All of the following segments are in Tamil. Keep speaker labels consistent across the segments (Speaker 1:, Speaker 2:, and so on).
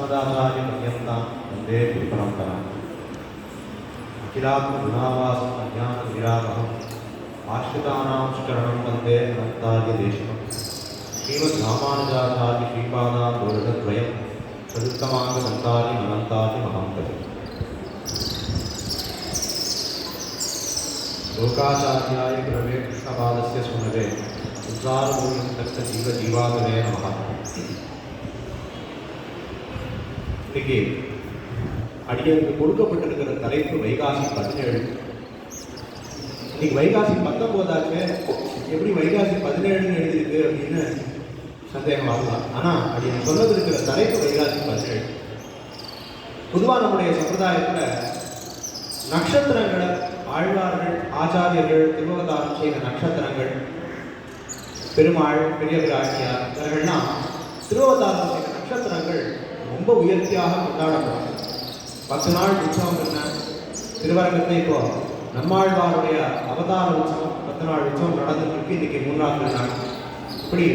Speaker 1: अस्मदाचार्यपर्यन्तां वन्दे गुरुपरम्पराम्। अखिलात्मगुणावासम् अज्ञानविरामहम् आश्रितानां शरणं वन्दे अनन्तार्यदेशकम्। श्रीमद्रामानुजाचार्य श्रीपादान् दोषद्वयं सदुत्तमाङ्गदन्तानि अनन्तानि महान्तति। लोकाचार्याय गुरवे कृष्णपादस्य सुमते उद्धारमूलं तस्य जीवजीवातवे नमः। இன்னைக்கு அடியனுக்கு கொடுக்கப்பட்டிருக்கிற தலைப்பு வைகாசி 17. இன்னைக்கு வைகாசி 19 எப்படி வைகாசி 17 எழுதியிருக்கு அப்படின்னு சந்தேகம் ஆகலாம். ஆனால் அடியன் சொன்னது இருக்கிற தலைப்பு வைகாசி 17. பொதுவாக நம்முடைய சம்பிரதாயத்தில் நட்சத்திரங்களை ஆழ்வார்கள் ஆச்சாரியர்கள் திருவவதாரம் செய்த நட்சத்திரங்கள், பெருமாள் பெரிய பிராட்டியார் இவர்கள்லாம் திருவவதாரம் செய்த நட்சத்திரங்கள் ரொம்ப உயர்த்தியாக கொண்டாடப்படும். 10 நாள் உற்சவம் என்ன திருவரங்கத்தை இப்போ நம்மாழ்வாருடைய அவதார உற்சவம் 10 நாள் உற்சவம் நடந்துருக்கு. இன்னைக்கு 3வது நாள். இப்படி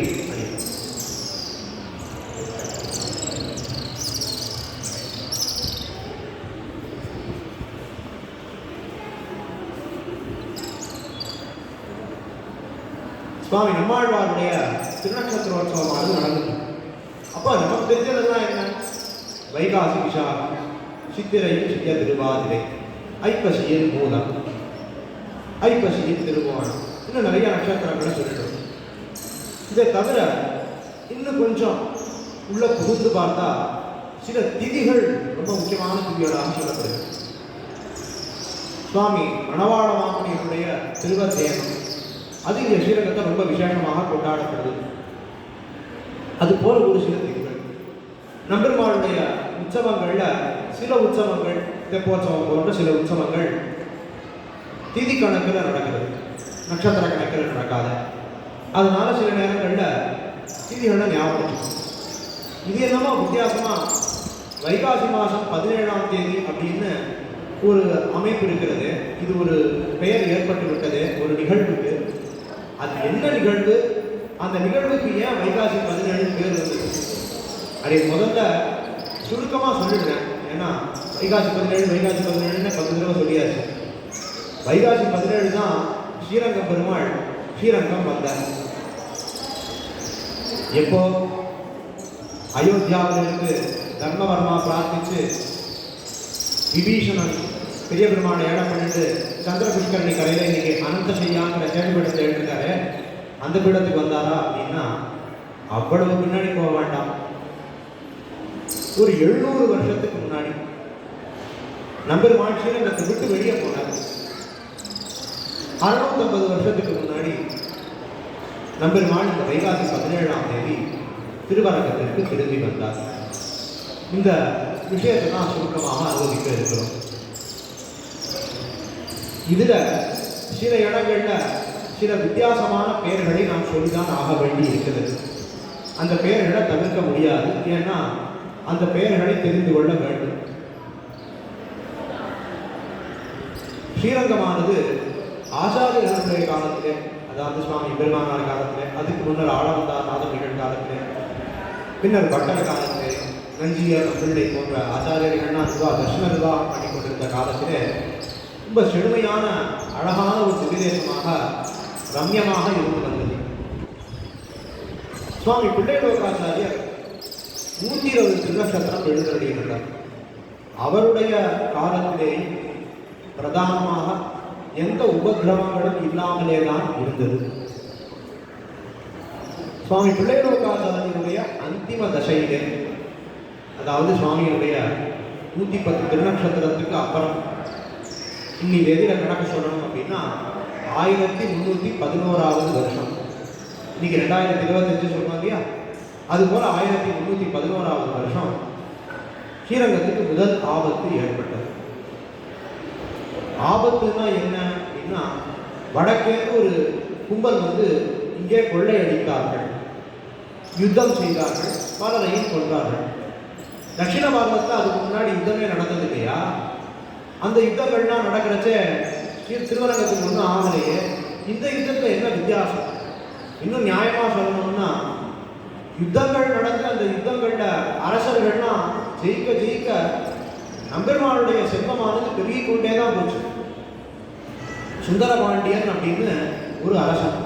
Speaker 1: சுவாமி நம்மாழ்வாருடைய திருநட்சத்திரோற்சவமானது நடந்தது. அப்போ நமக்கு தெரிஞ்சதெல்லாம் என்ன? வைகாசி விசாகம், சித்திரை சித்திய திருவாதிரை, ஐப்பசியின் மூலம், ஐப்பசியின் திருவோணம், இன்னும் நிறைய நட்சத்திரங்களை சொல்லிட்டோம். இதை தவிர இன்னும் கொஞ்சம் உள்ள புகுந்து பார்த்தா சில திதிகள் ரொம்ப முக்கியமான திதிகளாக சொல்லப்படுது. சுவாமி மணவாள மாமுனியினுடைய திருவத்தேனம் அது இந்த ஸ்ரீரங்கத்தை ரொம்ப விசேஷமாக கொண்டாடப்படுது. அது போல ஒரு சில திதிகள் நம்பெருமாளுடைய உற்சவங்கள்ல சில உற்சவங்கள் தெப்போற்சவம் போன்ற சில உற்சவங்கள் திதி கணக்கில் நடக்கிறது, நட்சத்திர கணக்கில் நடக்காத. அதனால சில நேரங்களில் திதிகளை ஞாபகம். இது என்னமோ வித்தியாசமா வைகாசி மாதம் 17ஆம் தேதி அப்படின்னு ஒரு அமைப்பு இருக்கிறது. இது ஒரு பெயர் ஏற்பட்டு விட்டது ஒரு நிகழ்வுக்கு. அது என்ன நிகழ்வு, அந்த நிகழ்வுக்கு ஏன் வைகாசி 17 பேர் வந்தது? அதை முதல்ல சுருக்கமாக சொல்லிடுறேன். ஏன்னா வைகாசி 17 வைகாசி 17 10 தடவை சொல்லியாச்சு. வைகாசி 17 தான் ஸ்ரீரங்கம் பெருமாள் ஸ்ரீரங்கம் வந்தார். எப்போ அயோத்தியாவிலிருந்து தர்மவர்மா பிரார்த்திச்சு விபீஷணன் பெரிய பெருமாளை ஏடம் பண்ணிட்டு சந்திர புஷ்கரணி கரையில இன்னைக்கு அனந்த செய்யாங்கிற சேமிப்பீடத்தை எழுதிருக்காரு. அந்த பீடத்துக்கு வந்தாரா அப்படின்னா அவ்வளவு பின்னாடி போக வேண்டாம். ஒரு 700 வருஷத்துக்கு முன்னாடி நம்பெருமாள் ஸ்ரீரங்கத்தை விட்டு வெளியே போனார். 650 வருஷத்துக்கு முன்னாடி நம்பெருமாள் இந்த வைகாசி 17ஆம் தேதி திருவரங்கத்திற்கு திரும்பி வந்தார். இந்த விஷயத்தை தான் சுருக்கமாக அனுபவிக்க இருக்கிறோம். இதுல சில இடங்கள்ல சில வித்தியாசமான பெயர்களை நாம் சொல்லிதான் ஆக வேண்டி இருக்கிறது. அந்த பெயர்களை தவிர்க்க முடியாது. ஏன்னா அந்த பெயர்களை தெரிந்து கொள்ள வேண்டும். ஸ்ரீரங்கமானது ஆச்சாரியர்களுடைய காலத்திலே, அதாவது சுவாமி பெருமானார் காலத்திலே, அதுக்கு முன்னர் ஆளவந்தார் நாதமிகள் காலத்திலே, பின்னர் பட்டர் காலத்திலே, நஞ்சியர் பிள்ளை போன்ற ஆச்சாரியர்கள்லாம் தர்ஷன நிர்வாகம் பண்ணி கொண்டிருந்த காலத்திலே ரொம்ப செழுமையான அழகான ஒரு திவ்யதேசமாக ரம்யமாக இருந்து வந்தது. சுவாமி பிள்ளை லோகாச்சாரியர் 120 திருநட்சத்திரம் எழுந்தருளியிருந்தார். அவருடைய காலத்திலே பிரதானமாக எந்த உபகிரமங்களும் இல்லாமலே தான் இருந்தது. சுவாமி பிள்ளை லோகாச்சாரியருடைய அந்திம தசையிலே, அதாவது சுவாமியுடைய 110 திருநட்சத்திரத்துக்கு அப்புறம் இன்னி தேதியில கணக்கு சொல்லணும் அப்படின்னா 1311வது வருஷம். இன்னைக்கு 2025 சொல்றோம் இல்லையா? அதுபோல 1311வது வருஷம் ஸ்ரீரங்கத்துக்கு முதல் ஆபத்து ஏற்பட்டது. ஆபத்துனா என்ன அப்படின்னா, வடக்கே ஒரு கும்பல் வந்து இங்கே கொள்ளையடித்தார்கள், யுத்தம் செய்தார்கள், பலரையும் கொன்றார்கள். தட்சிண பாரதத்தில் அதுக்கு முன்னாடி யுத்தமே நடந்தது இல்லையா? அந்த யுத்தங்கள்லாம் நடக்கிறச்சே திருவரங்கத்துக்கு ஒன்றும் ஆகலையே. இந்த யுத்தத்தில் என்ன வித்தியாசம்? இன்னும் நியாயமாக சொல்லணும்னா யுத்தங்கள் நடந்து அந்த யுத்தங்கள்ல அரசர்கள்லாம் ஜெயிக்க ஜெயிக்க நம்பெருமாளுடைய செல்வமானது பெருகிக் கொண்டே தான் போச்சு. சுந்தரபாண்டியன் அப்படின்னு ஒரு அரசன்,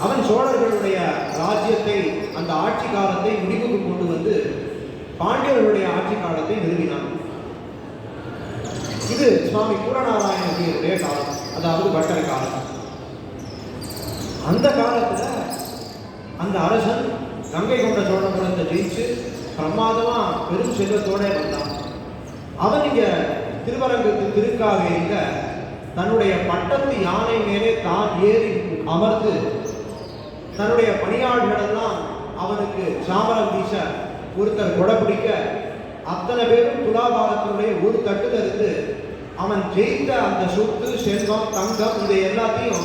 Speaker 1: அவன் சோழர்களுடைய ராஜ்யத்தை, அந்த ஆட்சி காலத்தை முடிவுக்கு கொண்டு வந்து பாண்டியர்களுடைய ஆட்சி காலத்தை நிறுவினான். இது சுவாமி பூரணநாராயணனுடைய காலம், அதாவது பட்டர் காலம். அந்த காலத்துல அந்த அரசன் கங்கை கொண்ட சோழபுரத்தை ஜெயிச்சு பிரமாதமா பெரும் செல்வத்தோட வந்தான். அவன் இங்க திருவரங்கத்து திருக்காவேரியில தன்னுடைய பட்டத்து யானை மேலே தான் ஏறி அமர்ந்து தன்னுடைய பணியாளர்கள் எல்லாம் அவனுக்கு சாமரம் வீச, ஒருத்தர் கொடைப்பிடிக்க, அத்தனை பேரும் துலாபாரத்தினுடைய ஒரு தட்டுல இருந்து அவன் ஜெயித்த அந்த சொத்து, செல்வம், தங்கம் இதை எல்லாத்தையும்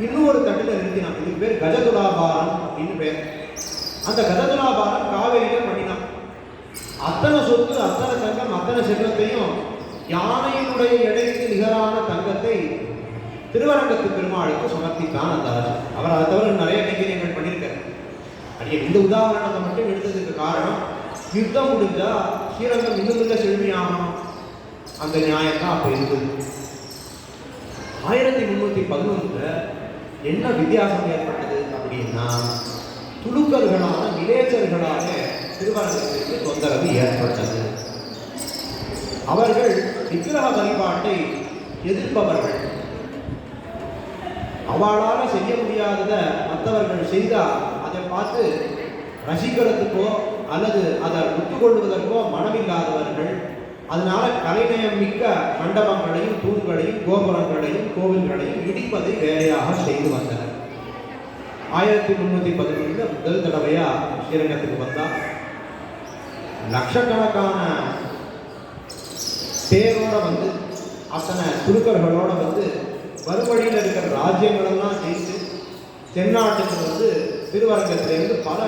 Speaker 1: இன்னொரு தட்டுல நிறுத்தினான். இதுக்கு பேர் கஜதுலாபாரம் அப்படின்னு பேர். அந்த கஜதுலாபாரம் காவேரியில பண்ணினான். அத்தனை சொத்து, அத்தனை தங்கம், அத்தனை செல்வத்தையும், யானையினுடைய எடைக்கு நிகரான தங்கத்தை திருவரங்கத்து பெருமாளுக்கு சமர்ப்பித்தான் அந்த அரசன். அவர் அதை தவிர நிறைய கைங்கரியங்கள் பண்ணியிருக்கார். அடியே இந்த உதாரணத்தை மட்டும் எடுத்ததுக்கு காரணம், யுத்தம் முடிஞ்சா ஸ்ரீரங்கம் இன்னும் இல்லை செழுமையாகணும், அந்த நியாயத்தான் அப்ப இருந்தது. 1311 என்ன வித்தியாசம் ஏற்பட்டது அப்படின்னா, துலுக்கர்களான விலேச்சர்களாக திருவரங்கத்திற்கு தொந்தரவு ஏற்பட்டது. அவர்கள் விக்கிரக வழிபாட்டை எதிர்ப்பவர்கள். அவளால செய்ய முடியாததை மற்றவர்கள் செய்தால் அதை பார்த்து ரசிக்கிறதுக்கோ அல்லது அதை ஒத்துக்கொள்வதற்கோ மனமில்லாதவர்கள். அதனால கலைநயம் மிக்க மண்டபங்களையும், தூண்களையும், கோபுரங்களையும், கோவில்களையும் இடிப்பதை வேலையாக செய்து வந்தனர். 1311 முதல் தடவையா ஸ்ரீரங்கத்துக்கு வந்தா லட்சக்கணக்கான பேரோட வந்து, அத்தனை துருக்கர்களோட வந்து, மறுவழியில் இருக்கிற ராஜ்யங்களெல்லாம் ஜெயித்து தென்னாட்டுக்கு வந்து திருவரங்கத்திலிருந்து பல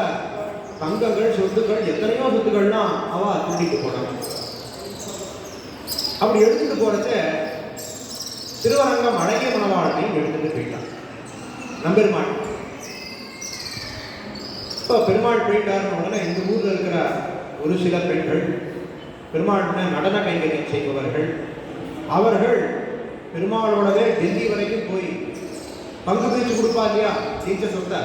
Speaker 1: தங்கங்கள், சொத்துக்கள், எத்தனையோ சொத்துக்கள்லாம் அவ தூண்டிட்டு போனாங்க. அப்படி எடுத்துட்டு போறச்ச திருவரங்கம் அழகிய மணவாளனையும் எடுத்துட்டு போயிட்டான் நம்பெருமாள். இப்போ பெருமாள் போயிட்டாருன்னு உடனே இந்த ஊரில் இருக்கிற ஒரு சில பெண்கள், பெருமாள் நடன கைங்கரியம் செய்பவர்கள், அவர்கள் பெருமாளோடவே டெல்லி வரைக்கும் போய் பங்கு பிரித்து கொடுப்பா இல்லையா ஜெயிச்ச சொத்தை,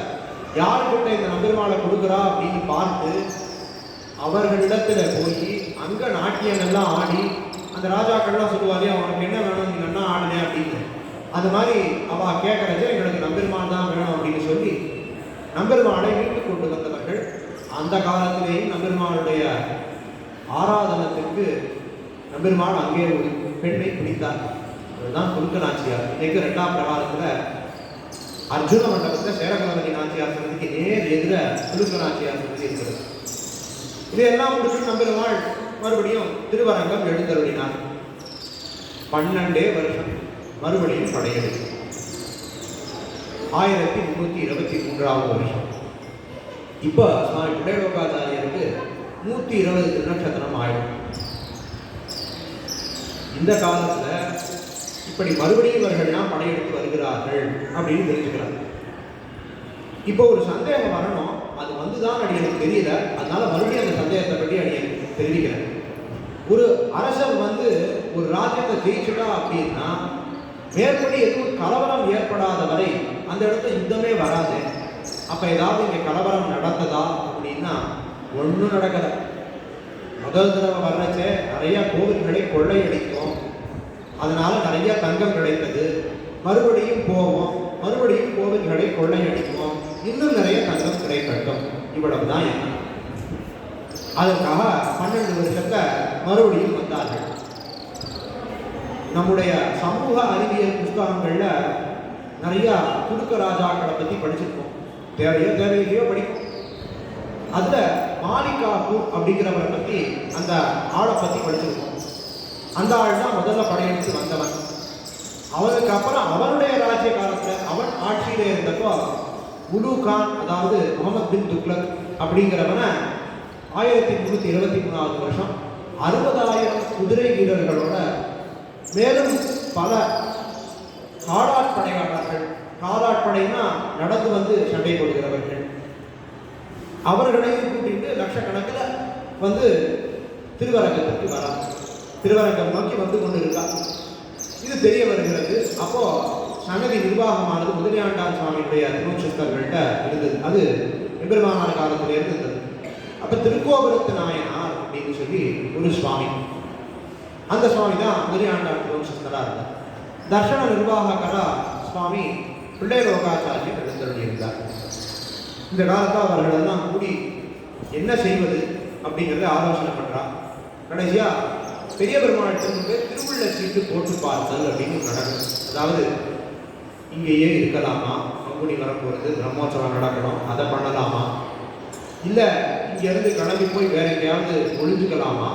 Speaker 1: யாருக்கிட்ட இந்த நம்பெருமாளை கொடுக்குறா அப்படின்னு பார்த்து அவர்களிடத்துல போய் அங்க நாட்டியங்கள்லாம் ஆடி, அந்த ராஜாக்கள்லாம் சொல்லுவாரு அவனுக்கு என்ன வேணும், நீங்க என்ன ஆடுனே அப்படின்னு. அது மாதிரி அவ கேட்கறச்ச எங்களுக்கு நம்பெருமாள் தான் வேணும் அப்படின்னு சொல்லி நம்பெருமாளை வீட்டுக்கு கொண்டு வந்தவர்கள். அந்த காலத்திலேயும் நம்பெருமாளுடைய ஆராதனத்திற்கு நம்பெருமாள் அங்கே ஒரு பெண்ணை பிடித்தார். அதுதான் துலுக்க நாச்சியார். இன்னைக்கு 2ஆம் பிரகாரத்துல அர்ஜுன மண்டபத்தில் சேரகணபதி நாச்சியார் சன்னதிக்கு நேர் எதிர துலுக்க நாச்சியார் சன்னதி இருக்கிறது. இதையெல்லாம் முடிச்சுட்டு நம்பெருமாள் மறுபடியும் திருவரங்கம் எழுந்தருளினார். 12 வருஷம் மறுபடியும் படையெடுப்பு. 1323 வருஷம். இப்போ சுவாமி புடேலோகாச்சாரியருக்கு 120 திருநட்சத்திரம் ஆயிடும். இந்த காலத்துல இப்படி மறுபடியும் இவர்கள்லாம் படையெடுத்து வருகிறார்கள் அப்படின்னு தெரிஞ்சுக்கிறாங்க. இப்போ ஒரு சந்தேகம் வரணும், அது வந்துதான் அடி எனக்கு தெரியல, அதனால மறுபடியும் அந்த சந்தேகத்தை பற்றி அடி எனக்கு தெரிவிக்கிறேன். ஒரு அரசர் வந்து ஒரு ராஜ்யத்தை ஜெயிச்சுட்டா அப்படின்னா மேற்படி எதுவும் கலவரம் ஏற்படாத வரை அந்த இடத்துல யுத்தமே வராது. அப்ப ஏதாவது இங்க கலவரம் நடந்ததா அப்படின்னா ஒன்றும் நடக்கல. முதல் தடவை வர்றச்சே நிறைய கோவில்களை கொள்ளையடிக்கும், அதனால நிறைய தங்கம் கிடைத்தது. மறுபடியும் போவோம், மறுபடியும் கோவில்களை கொள்ளையடிக்கும், இன்னும் நிறைய தங்கம் கிடைக்கட்டும், இவ்வளவுதான் என்ன. அதற்காக 12 வருஷத்தை மறுபடியும் வந்தார்கள். நம்முடைய சமூக அறிவியல் புஸ்தகங்கள்ல நிறைய துலுக்க ராஜாக்களை பத்தி படிச்சிருக்கோம், தேவையோ தேவையிலையோ படிக்கும். அதுல மாலிகாபூர் அப்படிங்கிறவரை பத்தி, அந்த ஆளை பத்தி படிச்சிருக்கோம். அந்த ஆள் தான் முதல்ல படையெடுத்து வந்தவன். அவனுக்கு அப்புறம் அவனுடைய ராஜ்ய காலத்துல அவன் ஆட்சியில இருந்தப்போ உலு கான், அதாவது முகமது பின் துக்ளக் அப்படிங்கிறவனை 1323 வருஷம் 60,000 குதிரை வீரர்களோட மேலும் பல காலாட்படையாளர்கள், காலாட்படைனா நடந்து வந்து சண்டை போடுகிறவர்கள், அவர்களையும் கூட்டிட்டு லட்சக்கணக்கில் வந்து திருவரங்கத்திற்கு வரா. திருவரங்கம் நோக்கி வந்து கொண்டு இருக்கா. இது தெரிய வருகிறது. அப்போ சன்னதி நிர்வாகமானது முதலியாண்டான் சுவாமியுடைய திருமணஸ்தர்கள்ட்ட இருந்தது. அது எம்பெருமானார் காலத்திலே இருந்தது. அப்ப திருக்கோபுரத்து நாயனார் அப்படின்னு சொல்லி ஒரு சுவாமி, அந்த சுவாமி தான் முதலியாண்டான் திருமணஸ்தரா இருந்தார். தர்ஷன நிர்வாகரா சுவாமி பிள்ளை லோகாச்சாரியர் எழுந்தருளியிருந்தார். இந்த காலத்தில் அவர்கள் எல்லாம் கூடி என்ன செய்வது அப்படிங்கிறத ஆலோசனை பண்றா. கடைசியா பெரிய பெருமாள் திருவுள்ள சீட்டு போட்டு பார்த்தல் அப்படின்னு நடக்கும். அதாவது இங்கேயே இருக்கலாமா, பங்குனி வரப்போகிறது, பிரம்மோற்சவம் நடக்கணும், அதை பண்ணலாமா, இல்லை இங்கேருந்து கிளம்பி போய் வேற எங்கேயாவது ஒழிஞ்சுக்கலாமா,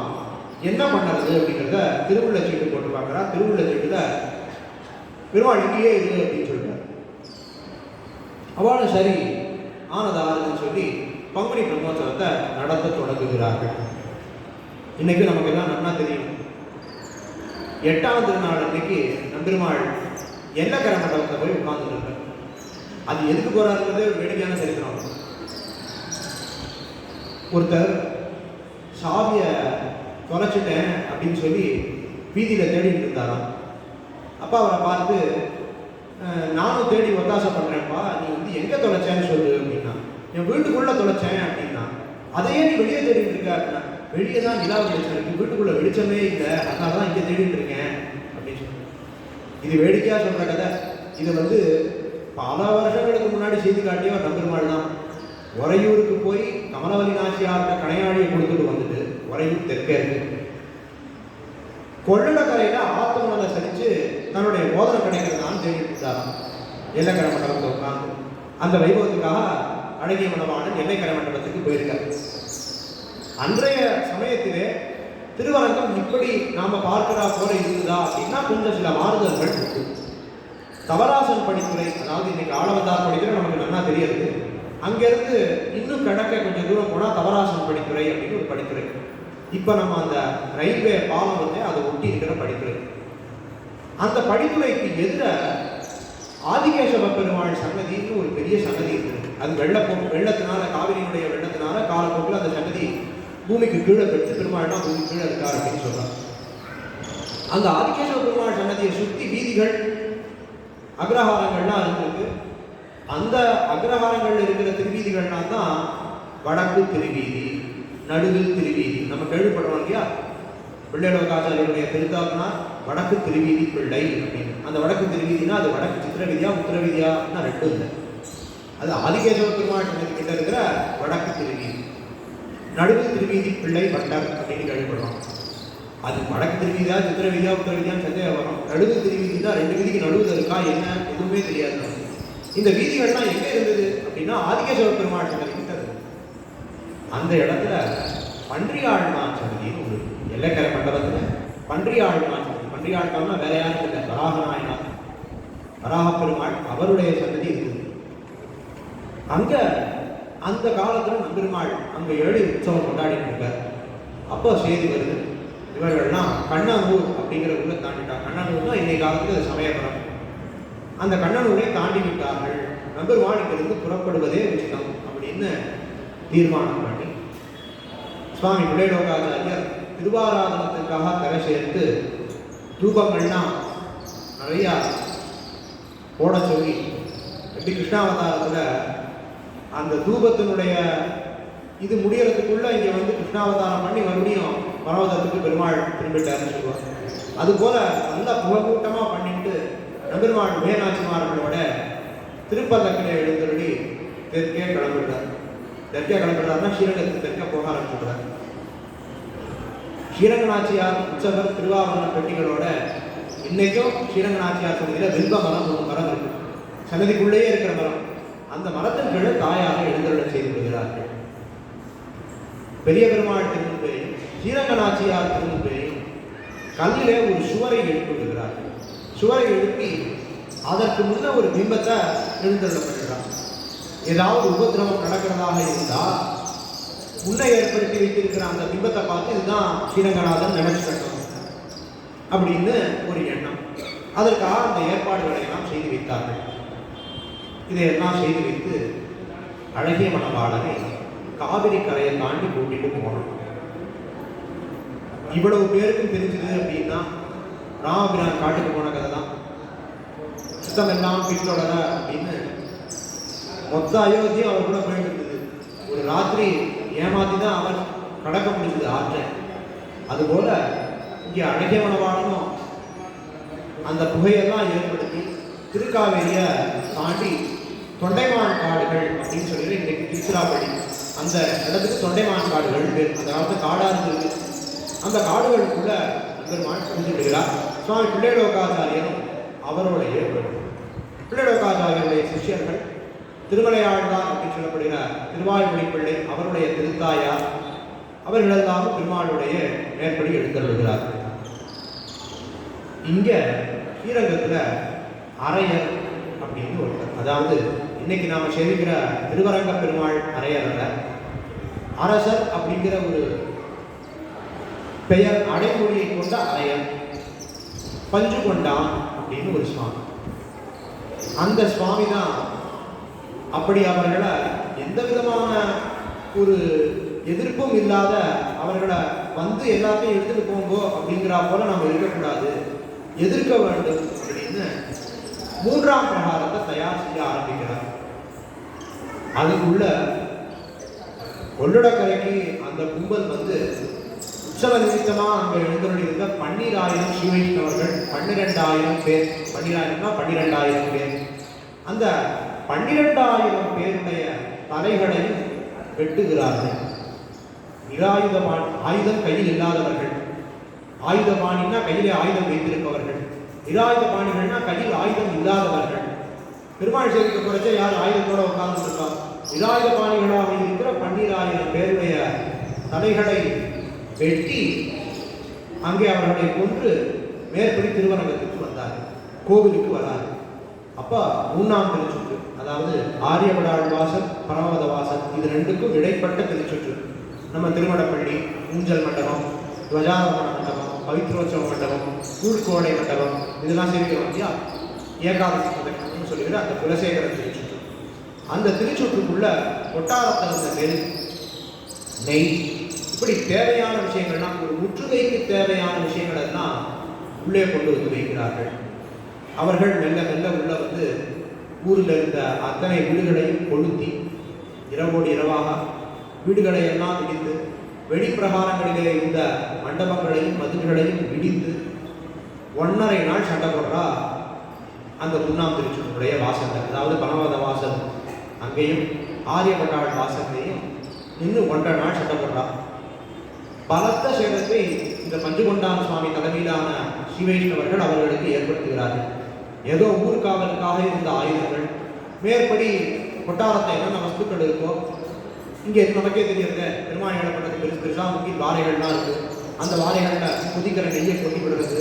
Speaker 1: என்ன பண்ணுறது அப்படிங்கிறத திருவுள்ள சீட்டு போட்டு பார்க்குறா. திருவுள்ள சீட்டுல பெருமாள் இங்கேயே இரு அப்படின்னு சொல்லிட்டார். அவளும் சரி ஆனதாருன்னு சொல்லி பங்குனி பிரம்மோற்சவத்தை நடத்த தொடங்குகிறார்கள். இன்னைக்கு நமக்கு எல்லாம் நல்லா தெரியும். 8ஆம் திருநாள் அன்னைக்கு நம்பெருமாள் எல்லக்கரை மண்டபத்தை போய் உட்கார்ந்துருக்கார். அது எதுக்கு போறாருங்கிறது வேடிக்கையான சரித்திரம். ஒருத்தர் சாவிய தொலைச்சிட்டேன் அப்படின்னு சொல்லி வீதியில தேடிட்டு இருந்தாராம். அப்பா அவரை பார்த்து, நானும் தேடி ஒத்தாசை பண்றேன்ப்பா, நீ வந்து எங்க தொலைச்சேன்னு சொல்லு அப்படின்னா. என் வீட்டுக்குள்ள தொலைச்சேன் அப்படின்னா. அதையே நீ வெளியே தேடிட்டு இருக்க அப்படின்னா. வெளியே தான் நிலா வெளிச்சம் இருக்கு, வீட்டுக்குள்ள வெளிச்சமே இல்லை, அதனால தான் இங்கே தேடிட்டு இருக்கேன் அப்படின்னு சொல்லி. இது வேடிக்கையா சொல்ற கதை. இதை வந்து பல வருஷங்களுக்கு முன்னாடி செய்து காட்டிய ஒரு நம்பெருமாள் தான். உறையூருக்கு போய் கமலவல்லி நாச்சியார்கிட்ட கணையாழியை கொடுத்துட்டு வந்துட்டு, உறையூர் தெற்கே இருக்கு, கொள்ளடக்கரையில ஆத்தமனதை சரிச்சு தன்னுடைய போதனை கிடைக்கிறதான்னு தேடிட்டு இருந்தாராம். எல்லைக்கரை மண்டபத்தை உட்கார்ந்து அந்த வைபவத்துக்காக அழகிய மண்டபான எல்லைக்கரை மண்டபத்துக்கு போயிருக்காரு. அன்றைய சமயத்திலே திருவரங்கம் இப்படி நாம பார்க்கிறா போல இருந்ததா அப்படின்னா கொஞ்சம் சில மாறுதல்கள் இருக்கு. தவராசன் படித்துறை, அதாவது இன்னைக்கு ஆளவந்தார் படித்துறை நமக்கு நல்லா தெரியாது. அங்கிருந்து இன்னும் கிழக்க கொஞ்சம் தூரம் போனா தவராசன் படித்துறை அப்படின்னு ஒரு படித்துறை. இப்ப நம்ம அந்த ரயில்வே பாலம் வந்து அதை ஒட்டி இருக்கிற படித்துறை. அந்த படித்துறைக்கு எதிர ஆதிகேசவ பெருமாள் சன்னதின்னு ஒரு பெரிய சன்னதி இருக்குது. அது வெள்ளத்தினால, காவிரியினுடைய வெள்ளத்தினால காலப்போக்கில் அந்த சன்னதி பூமிக்கு கீழே பெற்று பெருமாள்னா பூமி கீழே இருக்கார் அப்படின்னு சொல்றாங்க. அந்த ஆதிகேசவ பெருமாள் சன்னதியை சுற்றி வீதிகள், அக்ரஹாரங்கள்லாம் இருக்கு. அந்த அக்ரஹாரங்கள் இருக்கிற திருவீதிகள்லாம் தான் வடக்கு திருவீதி, நடுவில் திருவீதி. நம்ம கேள்விப்படுறோம் இல்லையா, பிள்ளை லோகாச்சாரியருடைய திருத்தாப்னா வடக்கு திருவீதி பிள்ளை அப்படின்னு. அந்த வடக்கு திருவீதினா அது வடக்கு சித்திரவீதியா உத்தரவீதியான்னா ரெண்டும் இல்லை. அது ஆதிகேசவ பெருமாள் சன்னதி கிட்ட இருக்கிற வடக்கு திருவீதி. நடுவில் திருவீதி பிள்ளை பட்டர் அப்படின்னு கேள்விப்படுறோம். அது வடக்கு திருவீதியா சித்திரவீதியா உத்தரவீதியான்னு சந்தேகம் வரும். நடுவில் திருவீதி தான், ரெண்டு வீதிக்கு நடுவில் இருக்கா என்ன எதுவுமே தெரியாது. இந்த வீதிகள்லாம் எங்க இருந்தது அப்படின்னா ஆதிகேசவ பெருமாள் சன்னதி கிட்ட இருந்தது. அந்த இடத்துல பன்றியாழ்மான் சன்னதின்னு ஒரு எல்லைக்கரை மண்டபத்துல பன்றியாழ்மான் சன்னதி. பன்றியாழ்மான்னா வேற யாரும் இல்லை, வராகநாயனார், வராக பெருமாள் அவருடைய சன்னதி இருக்குது. அங்க அந்த காலத்துல நம்பெருமாள் அங்க ஏழு உற்சவம் கொண்டாடிட்டு இருக்கார். அப்போ செய்தி வருது, இவர்கள்லாம் கண்ணனூர் அப்படிங்கிற ஊரை தாண்டிட்டாங்க. கண்ணனூர்னா இன்னைக்கு காலத்துல சமயபுரம். அந்த கண்ணனூரை தாண்டி விட்டார்கள். நம்பெருமாள் இங்கிருந்து புறப்படுவதே உச்சிதம் அப்படின்னு தீர்மானம் பண்ணி சுவாமி பிள்ளை லோகாச்சாரியர் திருவாராதனத்திற்காக கரை சேர்த்து தூபங்கள்லாம் நிறையா போட சொல்லி, எப்படி கிருஷ்ணாவதாரத்துல அந்த தூபத்தினுடைய இது முடியறதுக்குள்ள இங்க வந்து கிருஷ்ணாவதாரம் பண்ணி மறுபடியும் பரவதத்துக்கு பெருமாள் திரும்பிட்டாருன்னு சொல்லுவாங்க. அது போல நல்லா புகக்கூட்டமா பண்ணிட்டு நம்பெருமாள் உபயநாச்சிமார்களோட திருப்பல்லக்கிலே எழுந்தருளி தெற்கே கிளம்பிடுறார். தெற்கே கிளம்பிடுறாருன்னா ஸ்ரீரங்கத்துக்கு தெற்கே போக ஆரம்பிச்சுடுறார். ஸ்ரீரங்கநாச்சியார் உற்சவர் திருவாவரண பெட்டிகளோட இன்னைக்கும் ஸ்ரீரங்கநாச்சியார் சன்னதியில வில்வ மரம் ஒரு மரம் இருக்கு, சன்னதிக்குள்ளேயே இருக்கிற மரம். அந்த மரத்தின் கீழே தாயாக எழுந்தருள செய்து விடுகிறார்கள். பெரிய பெருமாள் திருமுன்பேயும் ஸ்ரீரங்கநாச்சியார் திருமுன்பேயும் கல்லிலே ஒரு சுவரை எழுப்பி விடுகிறார்கள். சுவரை எழுப்பி அதற்கு முன்ன ஒரு பிம்பத்தை எழுந்தருளப்படுகிறார். ஏதாவது உபதிரவம் நடக்கிறதாக இருந்தால் முன்ன ஏற்படுத்தி வைத்திருக்கிற அந்த பிம்பத்தை பார்த்து இதுதான் ஸ்ரீரங்கநாதன் நினைச்சுக்கணும் அப்படின்னு ஒரு எண்ணம். அதற்காக அந்த ஏற்பாடுகளை எல்லாம் செய்து வைத்தார்கள். இதையெல்லாம் செய்து வைத்து அழகிய மணவாளனை காவிரி கரையை தாண்டி கூட்டிட்டு போகணும். இவ்வளவு பேருக்கும் தெரிஞ்சது அப்படின்னா ராமபிரான் காட்டுக்கு போன கதை தான். சுத்தம் எல்லாம் பின்தொடர அப்படின்னு மொத்த அயோத்தியும் அவர் கூட போயிட்டு இருந்தது. ஒரு ராத்திரி ஏமாத்தி தான் அவர் கடக்க முடிஞ்சது ஆற்றை. அதுபோல இங்கே அழகியவனவாளனும் அந்த புகையெல்லாம் ஏற்படுத்தி திருக்காவேரியை தாண்டி தொண்டைமான் காடுகள் அப்படின்னு சொல்லி இன்றைக்கு திருச்சிராப்பள்ளி அந்த இடத்துக்கு தொண்டைமான் காடுகள் பேர். அந்த காலத்து காடாக இருந்தது. அந்த காடுகளுக்குள்ள பெருமாள் புரிஞ்சு விடுகிறார். சுவாமி பிள்ளைலோகாச்சாரியனும் அவருடைய பிள்ளைலோகாச்சாரியருடைய சிஷ்யர்கள் திருமலையாழ்வார் அப்படின்னு சொல்லப்படுகிற திருவாய்மொழி பிள்ளை அவருடைய திருத்தாயார் அவர்களெல்லாம் பெருமாளுடைய மேற்படி எடுத்துள்ளார். இங்க ஸ்ரீரங்கத்துல அரையர் அப்படின்னு ஒருத்தர், அதாவது இன்னைக்கு நாம சேவிக்கிற திருவரங்க பெருமாள் அரையர் அல்ல, அரசர் அப்படிங்கிற ஒரு பெயர் அடைமொழியை கொண்ட அரையர். பஞ்சு கொண்டான் அப்படின்னு ஒரு சுவாமி. அந்த சுவாமி தான் அப்படி அவர்களை எந்த விதமான ஒரு எதிர்ப்பும் இல்லாத அவர்களை வந்து எல்லாத்தையும் எடுத்துட்டு போங்கோ அப்படிங்கிறா போல நாம் இருக்கக்கூடாது, எதிர்க்க வேண்டும் அப்படின்னு 3ஆம் பிரகாரத்தை தயார் செய்ய ஆரம்பிக்கிறார். அதுக்குள்ள கொள்ளிடக்கரைக்கு அந்த கும்பல் வந்து உற்சவ நிமித்தமா அங்க எழுந்தருளிருந்த 12,000 ஸ்ரீவைஷ்ணவர்கள், 12,000 பேர், 12,000 பேர், அந்த 12,000 பேருடைய தலைகளையும் வெட்டுகிறார்கள். நிராயுதபாணி, ஆயுதம் கையில் இல்லாதவர்கள், ஆயுதபாணின்னா கையிலே ஆயுதம் வைத்திருப்பவர்கள், நிராயுதபாணிகள்னா கையில் ஆயுதம் இல்லாதவர்கள். பெருமாள் சேவிக்க குறைச்ச யார் ஆயுதத்தோட உட்கார்ந்து இருப்பார்? நிராயுதபாணிகளாக இருக்கிற 12,000 பேருடைய தலைகளை வெட்டி அங்கே அவர்களை கொன்று மேற்படி திருவரங்கத்துக்கு வந்தார், கோவிலுக்கு வரார். அப்ப 3ஆம் திருச்சுற்று, அதாவது ஆரியவடாள் வாசல், பரமவத வாசல், இது ரெண்டுக்கும் இடைப்பட்ட திருச்சுற்று. நம்ம திருமடப்பள்ளி, ஊஞ்சல் மண்டபம், துவஜாரோகண மண்டபம், பவித்ரோற்சவ மண்டபம், கூழ்கோடை மண்டபம், இதெல்லாம் சேர்க்கிறோம் இல்லையா? ஏகாதசி மண்டபம்னு சொல்லிக்கிற அந்த குலசேகர திருச்சுற்று. அந்த திருச்சுற்றுக்குள்ள கொட்டாரத்தில் இருந்த நெல், நெய், இப்படி தேவையான விஷயங்கள்லாம், ஒரு முற்றுகைக்கு தேவையான விஷயங்கள் எல்லாம் உள்ளே கொண்டு வந்து வைக்கிறார்கள். அவர்கள் மெல்ல மெல்ல உள்ள வந்து ஊரில் இருந்த அத்தனை வீடுகளையும் கொளுத்தி இரவோடு இரவாக வீடுகளை எல்லாம் இடித்து, வெளிப்பிரகாரங்களிலே இருந்த மண்டபங்களையும் மதுல்களையும் இடித்து 1.5 நாள் சண்டை போடுறா அந்த 3ஆம் திருச்சுற்றுடைய வாசல். அதாவது பரமவத வாசல் அங்கேயும் ஆரியவடாள் வாசல்லையும் இன்னும் 1.5 நாள் சண்டை போடுறா. பலத்த சேதத்தை இந்த பஞ்சுகொண்டான் சுவாமி தலைமையிலான ஸ்ரீவைஷ்ணவர்கள் அவர்களுக்கு ஏற்படுத்துகிறார்கள். ஏதோ ஊர்காவலுக்காக இருந்த ஆயுதங்கள், மேற்படி கொட்டாரத்தை என்னென்ன வஸ்துக்கள் இருக்கோ, இங்கே நமக்கே தெரியுது பெருமாள் இடப்பட்டது பெருசு பெருசாக முக்கிய வாரைகள்லாம் இருக்கு. அந்த வாரைகளில் குதிக்கிற நெய்யை கொட்டி விடுறது,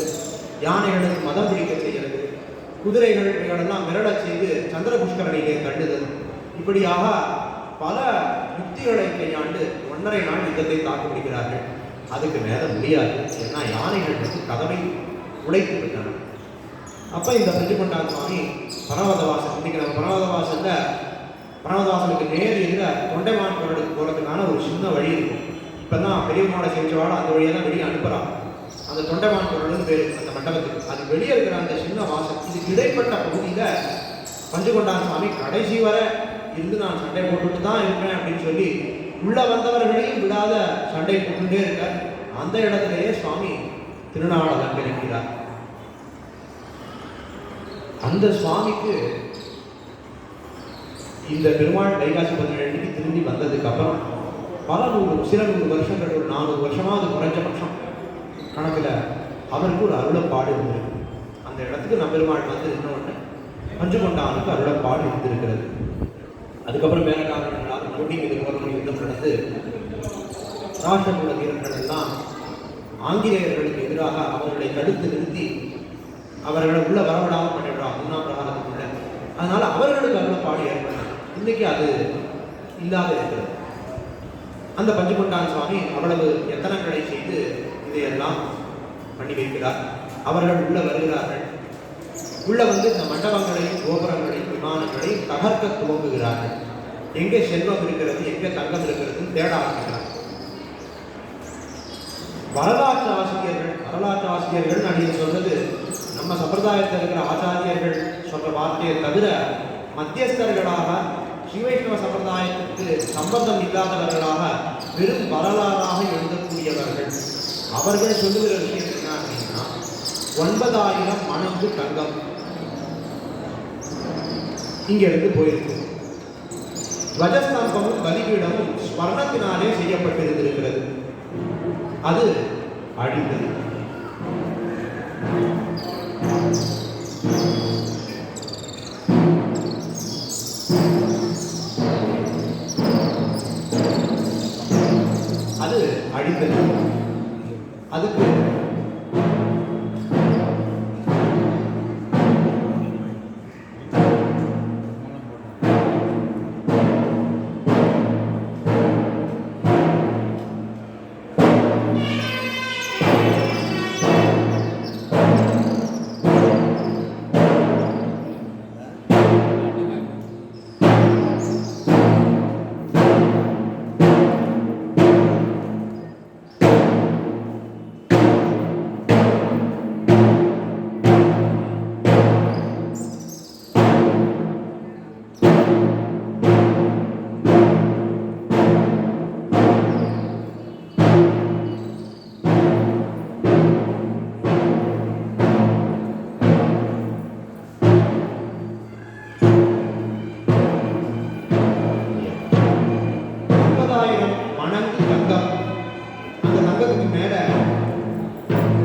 Speaker 1: யானைகளுக்கு மதம் பிடிக்க செய்கிறது, குதிரைகள் இவைகளெல்லாம் மிரளச் செய்து சந்திர புஷ்கரணியிலே தள்ளுதல், இப்படியாக பல யுக்திகளை கையாண்டு 1.5 நாள் யுத்தத்தை தாக்குப்பிடிக்கிறார்கள். அதுக்கு மேல முடியாது, ஏன்னா யானைகள் வந்து கதவை உடைத்து விட்டன. அப்ப இந்த பஞ்சுகொண்டான் சுவாமி பரமவத வாசல், இன்னைக்கு நம்ம பரமவத வாசல்ல பரமவத வாசலுக்கு நேர் எதிர தொண்டைமான் கோவிலுக்கு போறதுக்கான ஒரு சின்ன வழி இருக்கும். இப்பதான் பெரியவனோட செஞ்சவாட அந்த வழியை தான் வெளியே அனுப்புறான். அந்த தொண்டைமான் கோவில்னு பேரு அந்த மண்டபத்துக்கு. அது வெளியே இருக்கிற அந்த சின்ன வாசல், இதுக்கு இடைப்பட்ட பகுதியில பஞ்சுகொண்டான் சுவாமி கடைசி வரை இருந்து நான் சண்டை போட்டுட்டு தான் இருப்பேன் அப்படின்னு சொல்லி உள்ள வந்தவர்களையும் விடாத சண்டை போட்டுட்டே இருக்க. அந்த இடத்திலேயே சுவாமி திருநாள் அலங்கரிக்கிறார். அந்த சுவாமிக்கு இந்த பெருமாள் வைகாசி 17 திரும்பி வந்ததுக்கு அப்புறம் பல சில 100 வருஷங்கள், ஒரு 400 வருஷமாவது குறைஞ்சபட்சம் கணக்கில் அவருக்கு ஒரு அருளப்பாடு இருந்திருக்கு. அந்த இடத்துக்கு நம்பெருமாள் வந்து இன்னொன்று பஞ்சுகொண்டானுக்கு அருளப்பாடு இருந்திருக்கிறது. அதுக்கப்புறம் வேற காரணங்களால் மறுபடியும் இது போல யுத்தம் நடந்து ராஷ்டிரகுல வீரர்கள் எல்லாம் ஆங்கிலேயர்களுக்கு எதிராக அவர்களை தடுத்து நிறுத்தி அவர்களை உள்ள வரவிடாமல் பண்ணிடுறான் 3ஆம் பிரகாரத்துக்குள்ள. அதனால அவர்களுக்கு அருளப்பாடு ஏற்பட்டது. இன்னைக்கு அது இல்லாத இருக்கிறது. அந்த பஞ்சுகொண்டான் சுவாமி அவ்வளவு எத்தனங்களை செய்து இதையெல்லாம் பண்ணி வைக்கிறார். அவர்கள் உள்ள வருகிறார்கள். உள்ள வந்து இந்த மண்டபங்களையும் கோபுரங்களையும் விமானங்களையும் தகர்க்க துவங்குகிறார்கள். எங்கே செல்வம் இருக்கிறது, எங்கே தங்கம் இருக்கிறதுன்னு தேட ஆரம்பிக்கிறார். வரலாற்று ஆசிரியர்கள் அடியை சொல்றது நம்ம சம்பிரதாயத்தில் இருக்கிற ஆச்சாரியர்கள் சொல்ற வார்த்தையை தவிர மத்தியஸ்தர்களாக ஸ்ரீ வைஷ்ணவ சம்பிரதாயத்துக்கு சம்பந்தம் இல்லாதவர்களாக வெறும் வரலாறாக எழுதக்கூடியவர்கள் அவர்கள் சொல்லுகிற விஷயம் என்ன அப்படின்னா 9,000 மணங்கு தங்கம் இங்கிருந்து போயிருக்கு. துவஜஸ்தம்பமும் பலிபீடமும் ஸ்வர்ணத்தினாலே செய்யப்பட்டிருந்திருக்கிறது. அது அழிந்தது. அது அழிந்தது. அதுக்கு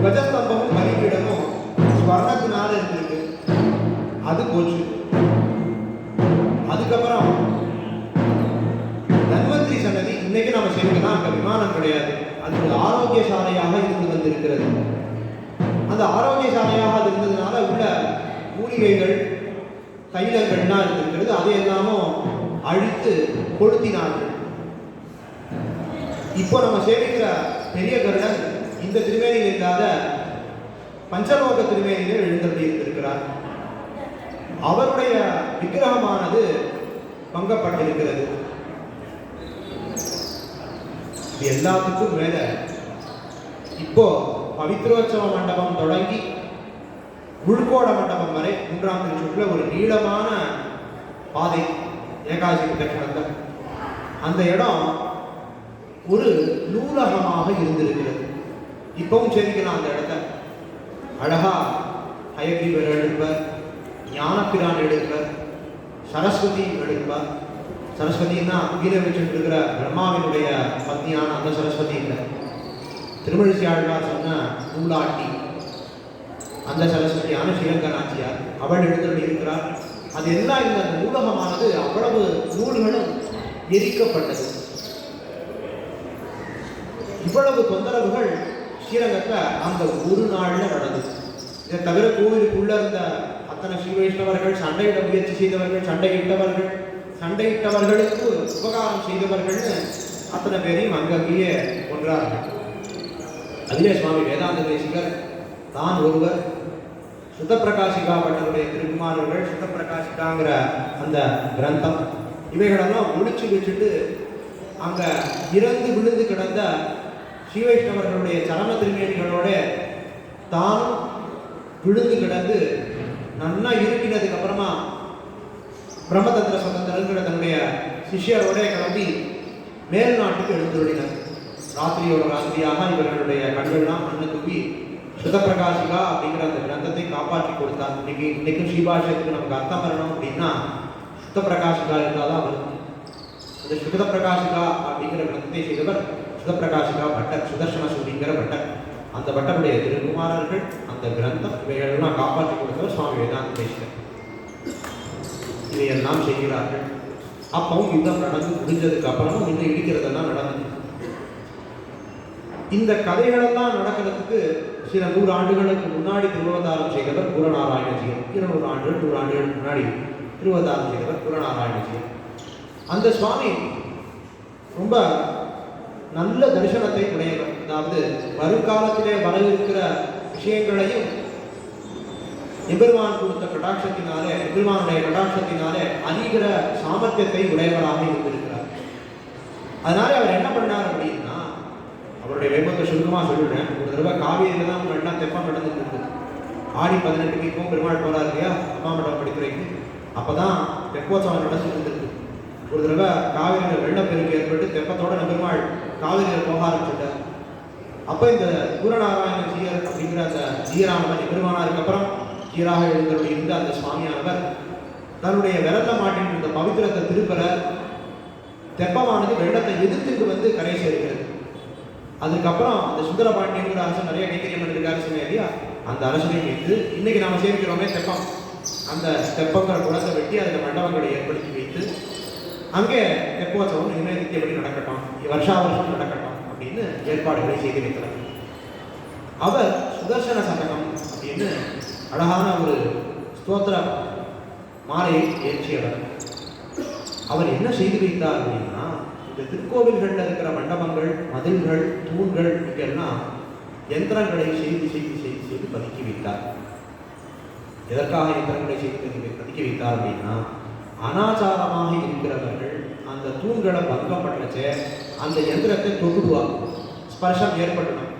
Speaker 1: துவஜஸ்தம்பமும் பலிபீடமும் ஸ்வர்ணத்தினால இருந்திருக்கு. அது போச்சு. அதுக்கப்புறம் தன்வந்திரி சன்னதி இன்னைக்கு நம்ம செய்யலாம். அங்க விமானம் கிடையாது. அது ஒரு ஆரோக்கிய சாலையாக இருந்து வந்திருக்கிறது. அந்த ஆரோக்கிய சாலையாக அது இருந்ததுனால உள்ள மூலிகைகள் தைலங்கள்லாம் இருந்திருக்கிறது. அது எல்லாமும் அழித்து கொளுத்தினார்கள். இப்போ நம்ம சேவிக்கிற பெரிய கருடன் இந்த திருமேனியில் இல்லாத பஞ்சலோக திருமேனியில் எழுந்தருளி இருந்திருக்கிறார். அவருடைய விக்கிரகமானது பங்கப்பட்டிருக்கிறது. இது எல்லாத்துக்கும் மேல இப்போ பவித்ரோற்சவ மண்டபம் தொடங்கி உள்கோட மண்டபம் வரை 3ஆம் திருச்சுற்றுல ஒரு நீளமான பாதை ஏகாசி பிரதட்சணத்தில் அந்த இடம் ஒரு நூலகமாக இருந்திருக்கிறது. இப்பவும் சேமிக்கலாம் அந்த இடத்த. அழகா ஹயக்ரீவர் எழுப்பர், ஞானப்பிரான் எழுப்பர், சரஸ்வதி எழுப்பர். சரஸ்வதினா கீழே வச்சுட்டு இருக்கிற பிரம்மாவினுடைய பத்னியான அந்த சரஸ்வதி இல்லை. திருமழிசை ஆழ்வார் சொன்ன நூலாட்டி அந்த சரஸ்வதியான ஸ்ரீரங்கநாச்சியார் அவள் எழுந்தருளி இருக்கிறார். அது எல்லாம் இந்த நூலகமானது அவ்வளவு நூல்களும் எரிக்கப்பட்டது. இவ்வளவு தொந்தரவுகள் ஸ்ரீரங்கத்தில் அந்த ஒரு நாளில் நடந்தது. இதை தவிர கோவிலுக்குள்ள இருந்த அத்தனை ஸ்ரீ வைஷ்ணவர்கள், சண்டையிட முயற்சி செய்தவர்கள், சண்டையிட்டவர்களுக்கு உபகாரம் செய்தவர்கள்னு அத்தனை பேரையும் அங்கங்கேயே கொன்றார்கள். அதிலே சுவாமி வேதாந்த தேசிகர் தான் ஒருவர், சுத்தப்பிரகாசிகா பட்டருடைய திருக்குமாரர்கள், சுத்தப்பிரகாசிகாங்கிற அந்த கிரந்தம் இவைகளெல்லாம் ஒழிச்சு வச்சுட்டு அங்க இறந்து விழுந்து கிடந்த ஸ்ரீ வைஷ்ணவர்களுடைய சரண திருமேனிகளோட தானும் விழுந்து கிடந்து நன்னா இருக்கினதுக்கு அப்புறமா பிரம்மதந்திர சுதந்திரங்கிற தன்னுடைய சிஷ்யரோட கிளம்பி மேல் நாட்டுக்கு எழுந்துள்ளினர். ராத்திரியோட ராத்திரியாக இவர்களுடைய கண்கள்லாம் மண்ணு தூக்கி சுதப்பிரகாசிகா அப்படிங்கிற அந்த கிரந்தத்தை காப்பாற்றி கொடுத்தார். இன்னைக்கும் ஸ்ரீபாஷ்யத்துக்கு நமக்கு அர்த்தம் வரணும் அப்படின்னா சுத்தப்பிரகாசிகா இருந்தால் தான் வரும். அந்த சுதப்பிரகாசிகா அப்படிங்கிற கிரந்தத்தை செய்தவர் சுதப்பிரகாசிகா பட்டர், சுதர்சன சூரிங்கிற பட்டர். அந்த பட்டருடைய திருக்குமாரர்கள் அந்த கிரந்தம் இவைகளெல்லாம் காப்பாற்றி கொடுத்தவர் சுவாமி வேதாந்த தேசிகர். இதையெல்லாம் செய்கிறார்கள். அப்பவும் யுத்தம் நடந்து முடிஞ்சதுக்கு அப்புறமும் இன்னும் இடிக்கிறதெல்லாம் நடந்தது. இந்த கதைகளெல்லாம் நடக்கிறதுக்கு சில 100 ஆண்டுகளுக்கு முன்னாடி திருவதாரம் செய்தவர் குருநாராயணஜியர். 200 ஆண்டுகள் 100 ஆண்டுகளுக்கு முன்னாடி திருவதாரம் செய்தவர் குருநாராயணஜியர். அந்த சுவாமி ரொம்ப நல்ல தரிசனத்தை உடையவர். அதாவது வருங்காலத்திலே வர இருக்கிற விஷயங்களையும் எம்பெருமான் கொடுத்த கடாட்சத்தினாலே, எம்பெருமானுடைய கடாட்சத்தினாலே அறிகிற சாமர்த்தியத்தை உடையவராக இருந்திருக்கிறார். அதனால அவர் என்ன பண்ணார் அப்படின்னா, அவருடைய வைகுந்த உங்களுக்கு சுருக்கமாக சொல்லிடுறேன். ஒரு தடவை காவேரியில் தான் முன்னாடிலாம் தெப்பம் நடந்துட்டு இருக்கு. ஆடி 18க்கு இப்போ பெருமாள் போகிறார் இல்லையா அம்மா மண்டபம் படித்துறைக்கு, அப்போ தான் தெப்போற்சவம் நடந்துட்டு இருந்திருக்கு. ஒரு தடவை காவேரியில் வெள்ளப்பெருக்கு ஏற்பட்டு தெப்பத்தோட பெருமாள் காவேரியில் போக ஆரம்பிச்சுட்டார். அப்போ இந்த பூரநாராயண ஜீயர் அப்படிங்கிற அந்த ஜீயரானவர் பெருமானாருக்கு அப்புறம் ஜீயராக இருந்த அந்த சுவாமியானவர் தன்னுடைய விரல்ல மாட்டின் இந்த பவித்திரத்தை திருப்பற தெப்பமானது வெள்ளத்தை எதிர்த்துட்டு வந்து கரை சேர்க்கிறது. அதுக்கப்புறம் அந்த சுந்தரபாண்டியங்கிற அரசு நிறைய கைத்தறியம் பண்ணிருக்காரு சொன்னேன் இல்லையா, அந்த அரசனை வைத்து இன்னைக்கு நாம சேர்க்கிறோமே தெப்பம், அந்த தெப்பங்கிற குளத்தை வெட்டி அதில் மண்டபங்களை ஏற்படுத்தி வைத்து அங்கே தெப்போற்சவம் இனிமேல் நித்தியப்படி நடக்கட்டும், வருஷா வருஷம் நடக்கட்டும் அப்படின்னு ஏற்பாடுகளை செய்து வைக்கிறார். அவர் சுதர்சன சதகம் அப்படின்னு அழகான ஒரு ஸ்தோத்திர மாலையை ஏற்றியவர். அவர் என்ன செய்து வைத்தார் அப்படின்னா, இந்த திருக்கோவில்களில் இருக்கிற மண்டபங்கள், மதில்கள், தூண்கள் இதெல்லாம் யந்திரங்களை செய்து செய்து செய்து செய்து பதுக்கி வைத்தார். எதற்காக யந்திரங்களை செய்து பதுக்கி வைத்தார் அப்படின்னா, அனாச்சாரமாக இருக்கிறவர்கள் அந்த தூண்களை பங்கம் பண்ணச்சே அந்த யந்திரத்தை தொட்டுடுவாங்க, ஸ்பர்ஷம் ஏற்படணும்.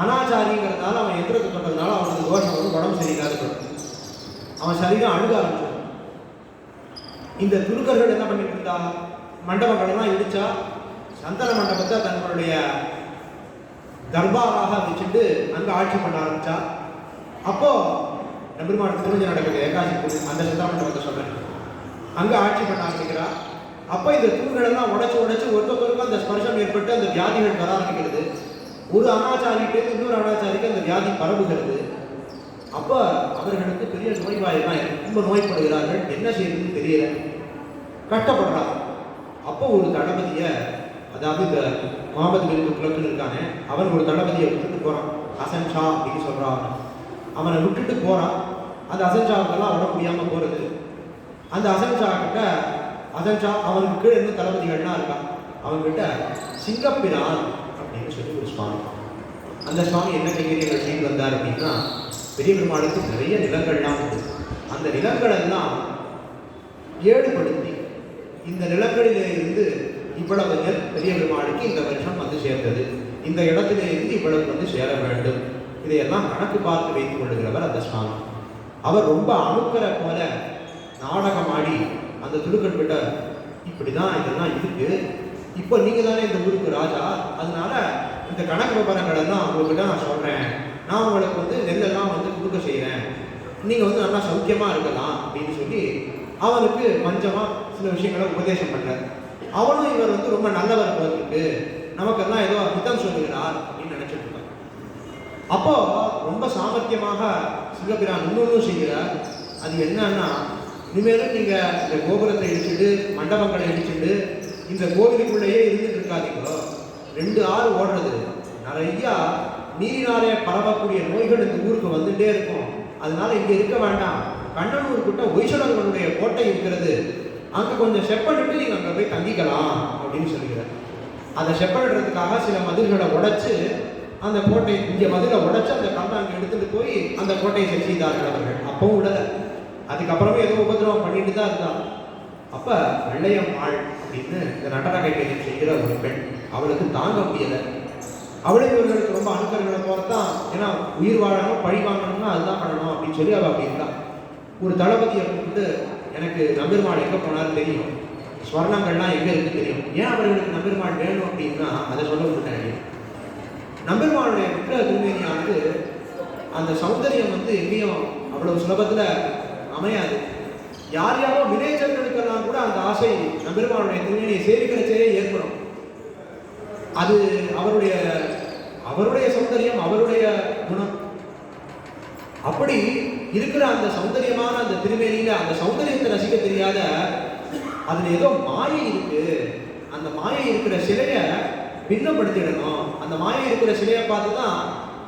Speaker 1: அனாச்சாரிங்கிறதுனால அவன் யந்திரத்தை தொட்டதுனால அவனுக்கு தோஷம் வந்து உடம்பு சரியில்லாத அவன் சரீரம் அழுக ஆரம்பிச்சிடும். இந்த துருக்கர்கள் என்ன பண்ணிட்டு இருந்தா, மண்டபங்கள்லாம் இடிச்சா சந்தன மண்டபத்தை தங்களுடைய தர்பாராக வச்சுட்டு அங்க ஆட்சி பண்ண ஆரம்பிச்சா. அப்போ பெருமாள் திருமணம் நடக்குது ஏகாசி, அந்த சந்தன மண்டபத்தை சொல்றேன், அங்க ஆட்சி பண்ண ஆரம்பிக்கிறா. அப்போ இந்த தூண்கள் எல்லாம் உடைச்சு உடைச்சு ஒருத்தருக்கும் அந்த ஸ்பர்ஷம் ஏற்பட்டு அந்த வியாதிகள் வர ஆரம்பிக்கிறது. ஒரு அனாச்சாரிக்கு இன்னொரு அனாச்சாரிக்கு அந்த வியாதி பரவுகிறது. அப்போ அவர்களுக்கு பெரிய நோய்வாயெல்லாம் ரொம்ப நோய்படுகிறார்கள், என்ன செய்யறதுன்னு தெரியல, கஷ்டப்படுறாங்க. அப்போ ஒரு தளபதியை, அதாவது இந்த முகமது பின் குலக்குன்னு இருக்கானே, அவன் ஒரு தளபதியை விட்டுட்டு போறான், ஹசன் ஷா அப்படின்னு சொல்றான். அவனை விட்டுட்டு போறான். அந்த ஹசன் ஷாவுக்கெல்லாம் விட முடியாம போறது. அந்த ஹசன் ஷா கிட்ட, ஹசன் ஷா அவனுக்கு கீழே இருந்து தளபதிகள்லாம் இருக்கான், அவன்கிட்ட சிங்கப்பிரான் அப்படின்னு சொல்லி ஒரு சுவாமி, அந்த சுவாமி என்ன கைங்கரியங்கள் செய்து வந்தார் அப்படின்னா, பெரிய பெருமாளுக்கு நிறைய நிலங்கள்லாம் உண்டு. அந்த நிலங்கள் எல்லாம் ஏடுபடுத்தி இந்த நிலங்களிலே இருந்து இவ்வளவு நெல் பெரிய பெருமாளுக்கு இந்த வருஷம் வந்து சேர்ந்தது, இந்த இடத்திலே இருந்து இவ்வளவு வந்து சேர வேண்டும், இதையெல்லாம் கணக்கு பார்த்து வைத்துக் கொள்ளுகிறவர் அந்த சுவாமி. அவர் ரொம்ப அணுக்கரை போல நாடகமாடி அந்த துடுக்கல் கிட்ட, இப்படிதான் இதெல்லாம் இருக்கு, இப்போ நீங்க தானே இந்த ஊருக்கு ராஜா, அதனால இந்த கணக்கு விவரங்கள் எல்லாம் உங்ககிட்ட நான் சொல்றேன், நான் உங்களுக்கு வந்து நெல்லெல்லாம் வந்து கொடுக்க செய்கிறேன், நீங்கள் வந்து நல்லா சௌக்கியமாக இருக்கலாம் அப்படின்னு சொல்லி அவனுக்கு மஞ்சமா சில விஷயங்களை உபதேசம் பண்ணுறார். அவனும் இவர் வந்து ரொம்ப நல்லவர் போயிருக்கு, நமக்கெல்லாம் ஏதோ ஹிதம் சொல்லுகிறார் அப்படின்னு நினைச்சிட்டு இருக்கார். அப்போ ரொம்ப சாமர்த்தியமாக சிங்கப்பிரான் இன்னொன்றும் செய்கிறார். அது என்னன்னா, இனிமேலும் நீங்கள் இந்த கோபுரத்தை இடிச்சுட்டு மண்டபங்களை இடிச்சுட்டு இந்த கோவிலுக்குள்ளேயே இருந்துட்டு இருக்காதீங்களோ, 2 ஆறு ஓடுறது, நிறையா நீரினாலே பரவக்கூடிய நோய்கள் இந்த ஊருக்கு வந்துட்டே இருக்கும், அதனால இங்கே இருக்க வேண்டாம், கண்ணனூர் கிட்ட ஒய்சலர்களுடைய கோட்டை இருக்கிறது, அங்கே கொஞ்சம் செப்பனிட்டு நீங்கள் அங்கே போய் தங்கிக்கலாம் அப்படின்னு சொல்லுகிறார். அதை செப்பனிடுறதுக்காக சில மதில்களை உடைச்சு அந்த கோட்டை, இங்கே மதிலை உடைச்சு அந்த கண்ணை அங்கே எடுத்துட்டு போய் அந்த கோட்டையை சரி செய்தார்கள் அவர்கள். அப்பவும் விடலை, அதுக்கப்புறமே ஏதோ உபதிரவம் பண்ணிட்டு தான் இருந்தான். அப்போ வெள்ளையம்மாள் அப்படின்னு இந்த நடன கைங்கரியம் செய்கிற ஒரு பெண், அவளுக்கு தாங்க முடியலை. அவளே இவர்களுக்கு ரொம்ப அணுக்கர்களை போகிறதான், ஏன்னா உயிர் வாழணும் பழி வாங்கணும்னா அதுதான் பண்ணணும் அப்படின்னு சொல்லி அவள் அப்படி இருந்தான். ஒரு தளபதியை கூப்பிட்டு, எனக்கு நம்பெருமாள் எங்கே போனாலும் தெரியும், ஸ்வர்ணங்கள்லாம் எங்கே இருக்கு தெரியும், ஏன் அவர்களுக்கு நம்பெருமாள் வேணும் அப்படின்னா அதை சொல்ல விட்டுட்டாங்க. நம்பெருமாளுடைய விக்கிரக திருமேனியானது அந்த சௌந்தரியம் வந்து எங்கேயும் அவ்வளவு சுலபத்தில் அமையாது. யார் யாரோ வினைச்சர்களுக்கெல்லாம் கூட அந்த ஆசை நம்பெருமாளுடைய திருமேனியை சேவிக்கிறச்சே ஏற்படும். அது அவருடைய சௌந்தரியம், அவருடைய குணம். அப்படி இருக்கிற அந்த சௌந்தரியமான அந்த திருமேனியில அந்த சௌந்தரியத்தை ரசிக்க தெரியாத, அதுல ஏதோ மாயை இருக்கு, அந்த மாயை இருக்கிற சிலையை பின்னப்படுத்திடணும், அந்த மாயை இருக்கிற சிலையை பார்த்துதான்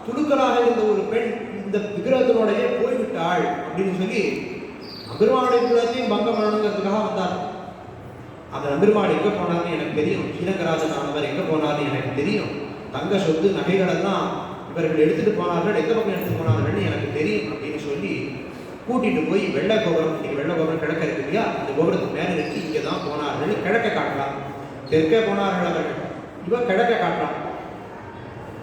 Speaker 1: துடுக்கலாக இருந்த ஒரு பெண் இந்த விக்கிரகத்தினோடையே போய்விட்டாள் அப்படின்னு சொல்லி நம்பெருமாளுடைய விக்கிரகத்தையும் பங்கம் பண்ணணுங்கிறதுக்காக வந்தார். அந்த நம்பெருமாள் எங்கே போனார்னு எனக்கு தெரியும், ஸ்ரீரங்கராஜன் ஆனவர் எங்கே போனார்னு எனக்கு தெரியும், தங்க சொத்து நகைகளெல்லாம் இவர்கள் எடுத்துட்டு போனார்கள், எந்த பக்கம் எடுத்துட்டு போனார்கள்னு எனக்கு தெரியும் அப்படின்னு சொல்லி கூட்டிட்டு போய் வெள்ளை கோபுரம், இன்னைக்கு வெள்ளை கோபுரம் கிழக்க இருக்கு இல்லையா, அந்த கோபுரத்துக்கு மேலே இருக்கு, இங்கே தான் போனார்கள், கிழக்க காட்டுறான். தெற்கே போனார்கள் அவர்கள், இவன் கிழக்க காட்டுறான்.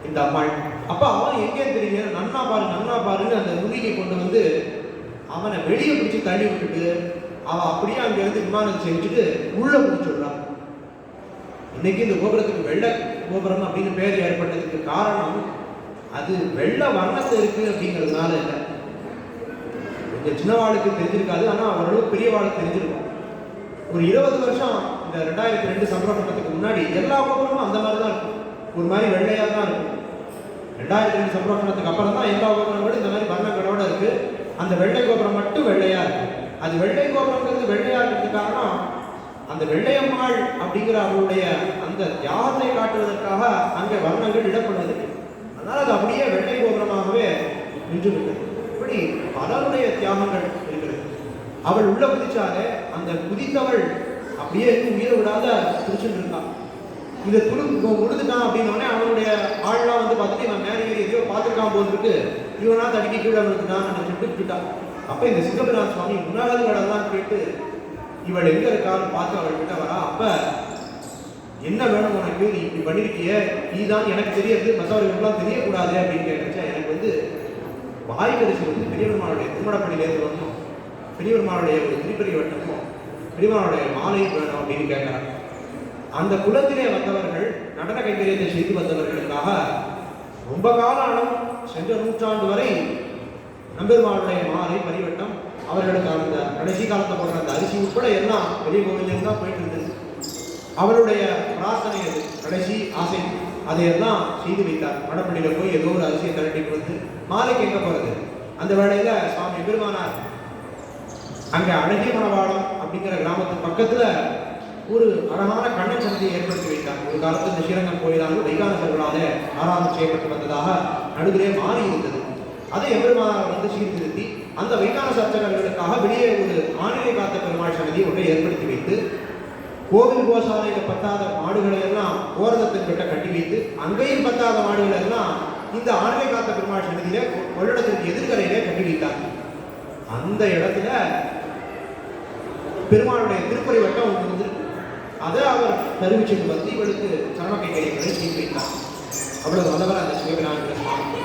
Speaker 1: இந்த அம்மாள். அப்ப அவன் எங்கே தெரியும், நன்னா பாரு நன்னா பாருன்னு அந்த நுனியை கொண்டு வந்து அவனை வெளியே பிடிச்சி தள்ளி விட்டுட்டு அவன் அப்படியே அங்கிருந்து விமானத்தை செஞ்சுட்டு உள்ள பிடிச்சுடுறான். இன்னைக்கு இந்த கோபுரத்துக்கு வெள்ளை கோபுரம் அப்படின்னு பேர் ஏற்பட்டதுக்கு காரணம் அது வெள்ளை வர்ணத்தை இருக்கு அப்படிங்கிறதுனால இல்லை. கொஞ்சம் சின்னவாளுக்கு தெரிஞ்சிருக்காது, ஆனால் ஓரளவுக்கு பெரியவாளுக்கு தெரிஞ்சிருக்கும். ஒரு 20 வருஷம் இந்த 2002 சம்பரமணத்துக்கு முன்னாடி எல்லா கோபுரமும் அந்த மாதிரி தான் இருக்கும், ஒரு மாதிரி வெள்ளையாக தான் இருக்கும். 2002 சம்பரமணத்துக்கு அப்புறம் தான் எல்லா கோபுரங்களும் இந்த மாதிரி வர்ணங்களோட இருக்கு. அந்த வெள்ளை கோபுரம் மட்டும் வெள்ளையா இருக்கு. அது வெள்ளை கோபுரங்கிறது வெள்ளையா இருக்கிறதுக்கு காரணம் அந்த வெள்ளையம்மாள் அப்படிங்கிற அவருடைய அந்த தியாகத்தை காட்டுவதற்காக அங்கே வர்ணங்கள் இடப்படுவது. அதனால் அது அப்படியே வெள்ளை கோபுரமாகவே நின்று விட்டது. இப்படி பலருடைய தியாகங்கள் இருக்கிறது. அவள் உள்ள குதிச்சாலே அந்த குதித்தவள் அப்படியே உயிரை விடாத குதிச்சுட்டு இருக்கான். இதை உழுதுட்டான் அப்படின்னோடனே அவனுடைய ஆள்லாம் வந்து பார்த்துட்டு இவன் மேலே ஏறி எதையோ பார்த்துருக்கான் போது இருக்கு, இவனா தடுக்கி கீழே விழுந்துட்டான் நினைச்சுட்டு விட்டுட்டான். அப்போ இந்த சிங்கபிரான் சுவாமி முன்னாளர்களெல்லாம் கேட்டு இவள் எங்க இருக்கான்னு பார்த்து அவள் கிட்ட வரா. அப்ப என்ன வேணும் உனக்கு, நீ இப்படி பண்ணிருக்கிய, நீதான் எனக்கு தெரியாது மற்றவர்களுக்கெல்லாம் தெரியக்கூடாது அப்படின்னு கேட்டுச்சா. எனக்கு வந்து வாய்கரிசி வந்து பெரியவருமானுடைய திருமணப்படியிலேருந்து வரணும், பெரியவருமானுடைய ஒரு திருப்பதி வட்டமும் பெரியவருமானுடைய மாலை வேணும் அப்படின்னு கேட்கிறான். அந்த குலத்திலே வந்தவர்கள் நடன கைங்கரியத்தை செய்து வந்தவர்களுக்காக ரொம்ப காலம் சென்ற நூற்றாண்டு வரை நம்பெருமானுடைய மாலை பரிவட்டம் அவர்களுக்கு அந்த கடைசி காலத்தை போடுற அந்த அரிசி உட்பட எல்லாம் பெரிய கோவிலிருந்து தான் போயிட்டு இருந்தது. அவருடைய பிரார்த்தனை அது கடைசி ஆசை, அதையெல்லாம் செய்து வைத்தார். வடப்பள்ளியில் போய் ஏதோ ஒரு அரிசியை திரட்டிட்டு வந்து மாலைக்கு எங்கே போகிறது. அந்த வேளையில சுவாமி பெருமானார் அங்கே அழகிய மணவாளம் அப்படிங்கிற கிராமத்து பக்கத்தில் ஒரு அழகான கண்ணன் சந்தையை ஏற்படுத்தி வைத்தார். ஒரு காலத்தில் இந்த ஸ்ரீரங்கம் கோயிலானது வைகானசர்களால ஆராதனை செய்யப்பட்டு வந்ததாக நடுவிலே மாறி இருந்தது. அதை எம்பெருமானார் வந்து சீர்திருத்தி அந்த வைகான சர்ச்சகர்களுக்காக வெளியே ஒரு ஆணிலை காத்த பெருமாள் சன்னதி ஒன்றை ஏற்படுத்தி வைத்து கோவில் கோசாலையில் பத்தாத மாடுகளை எல்லாம் ஓரதத்தின் கிட்ட கட்டி வைத்து அங்கேயும் பத்தாத மாடுகளை எல்லாம் இந்த ஆணிலை காத்த பெருமாள் சன்னதியில கொள்ளிடத்திற்கு எதிர்கரையிலே கட்டி வைத்தார். அந்த இடத்துல பெருமாளுடைய திருப்பறி வட்டம் ஒன்று வந்து அதை அவர் தருவிச்சுக்கு வந்து இவளுக்கு சரண கைங்கரியங்களை செய்து வைத்தார். அவ்வளவு வல்லவர் அந்த சிவபிரான சுவாமி.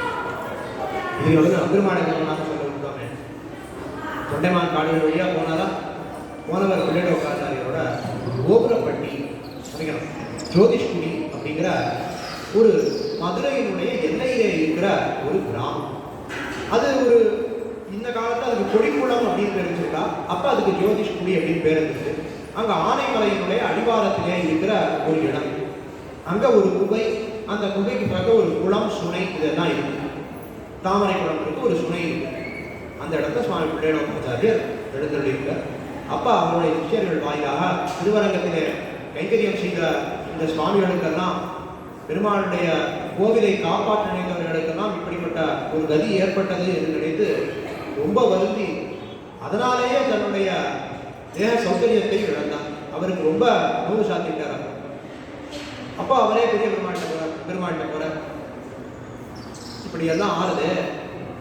Speaker 1: இதில் வந்து அம்பெருமானங்கள்லாம் சொல்ல விட்டோமே, தொண்டைமான் காடுகள் வழியாக போனாரா, போனவர் பிள்ளையோகாச்சாரியோட கோபுரப்பட்டி அப்படிங்கிறோம் ஜோதிஷ்குடி அப்படிங்கிற ஒரு மதுரையினுடைய எல்லையிலே இருக்கிற ஒரு கிராமம். அது ஒரு இந்த காலத்தில் அதுக்கு கொடிக்குளம் அப்படின்னு பேர் வச்சிருக்கா. அப்போ அதுக்கு ஜோதிஷ்குடி அப்படின்னு பேர் இருந்துச்சு. அங்கே ஆனைமலையினுடைய அடிவாரத்திலே இருக்கிற ஒரு இடம். அங்கே ஒரு குகை, அந்த குகைக்கு பிறகு ஒரு குளம் சுனை இதெல்லாம் இருக்கு. தாமரை குளம் இருக்கு, ஒரு சுனை இருக்கு. அந்த இடத்துல சுவாமி பிள்ளையோகாச்சாரியர் எழுந்தருளியிருக்கார். அப்போ அவருடைய சிஷ்யர்கள் வாயிலாக திருவரங்கத்திலே கைங்கரியம் செய்த இந்த சுவாமிகளுக்கெல்லாம் பெருமாளுடைய கோவிலை காப்பாற்ற நினைத்தவர்களுக்கெல்லாம் இப்படிப்பட்ட ஒரு கதி ஏற்பட்டது என்று நினைத்து ரொம்ப வருந்தி அதனாலேயே தன்னுடைய தேக சௌகரியத்தை இழந்தார். அவருக்கு ரொம்ப நோவு சாத்திட்டார். அப்போ அவரே பெரிய பெருமாள்கிட்ட போற இப்படி எல்லாம் ஆறுது,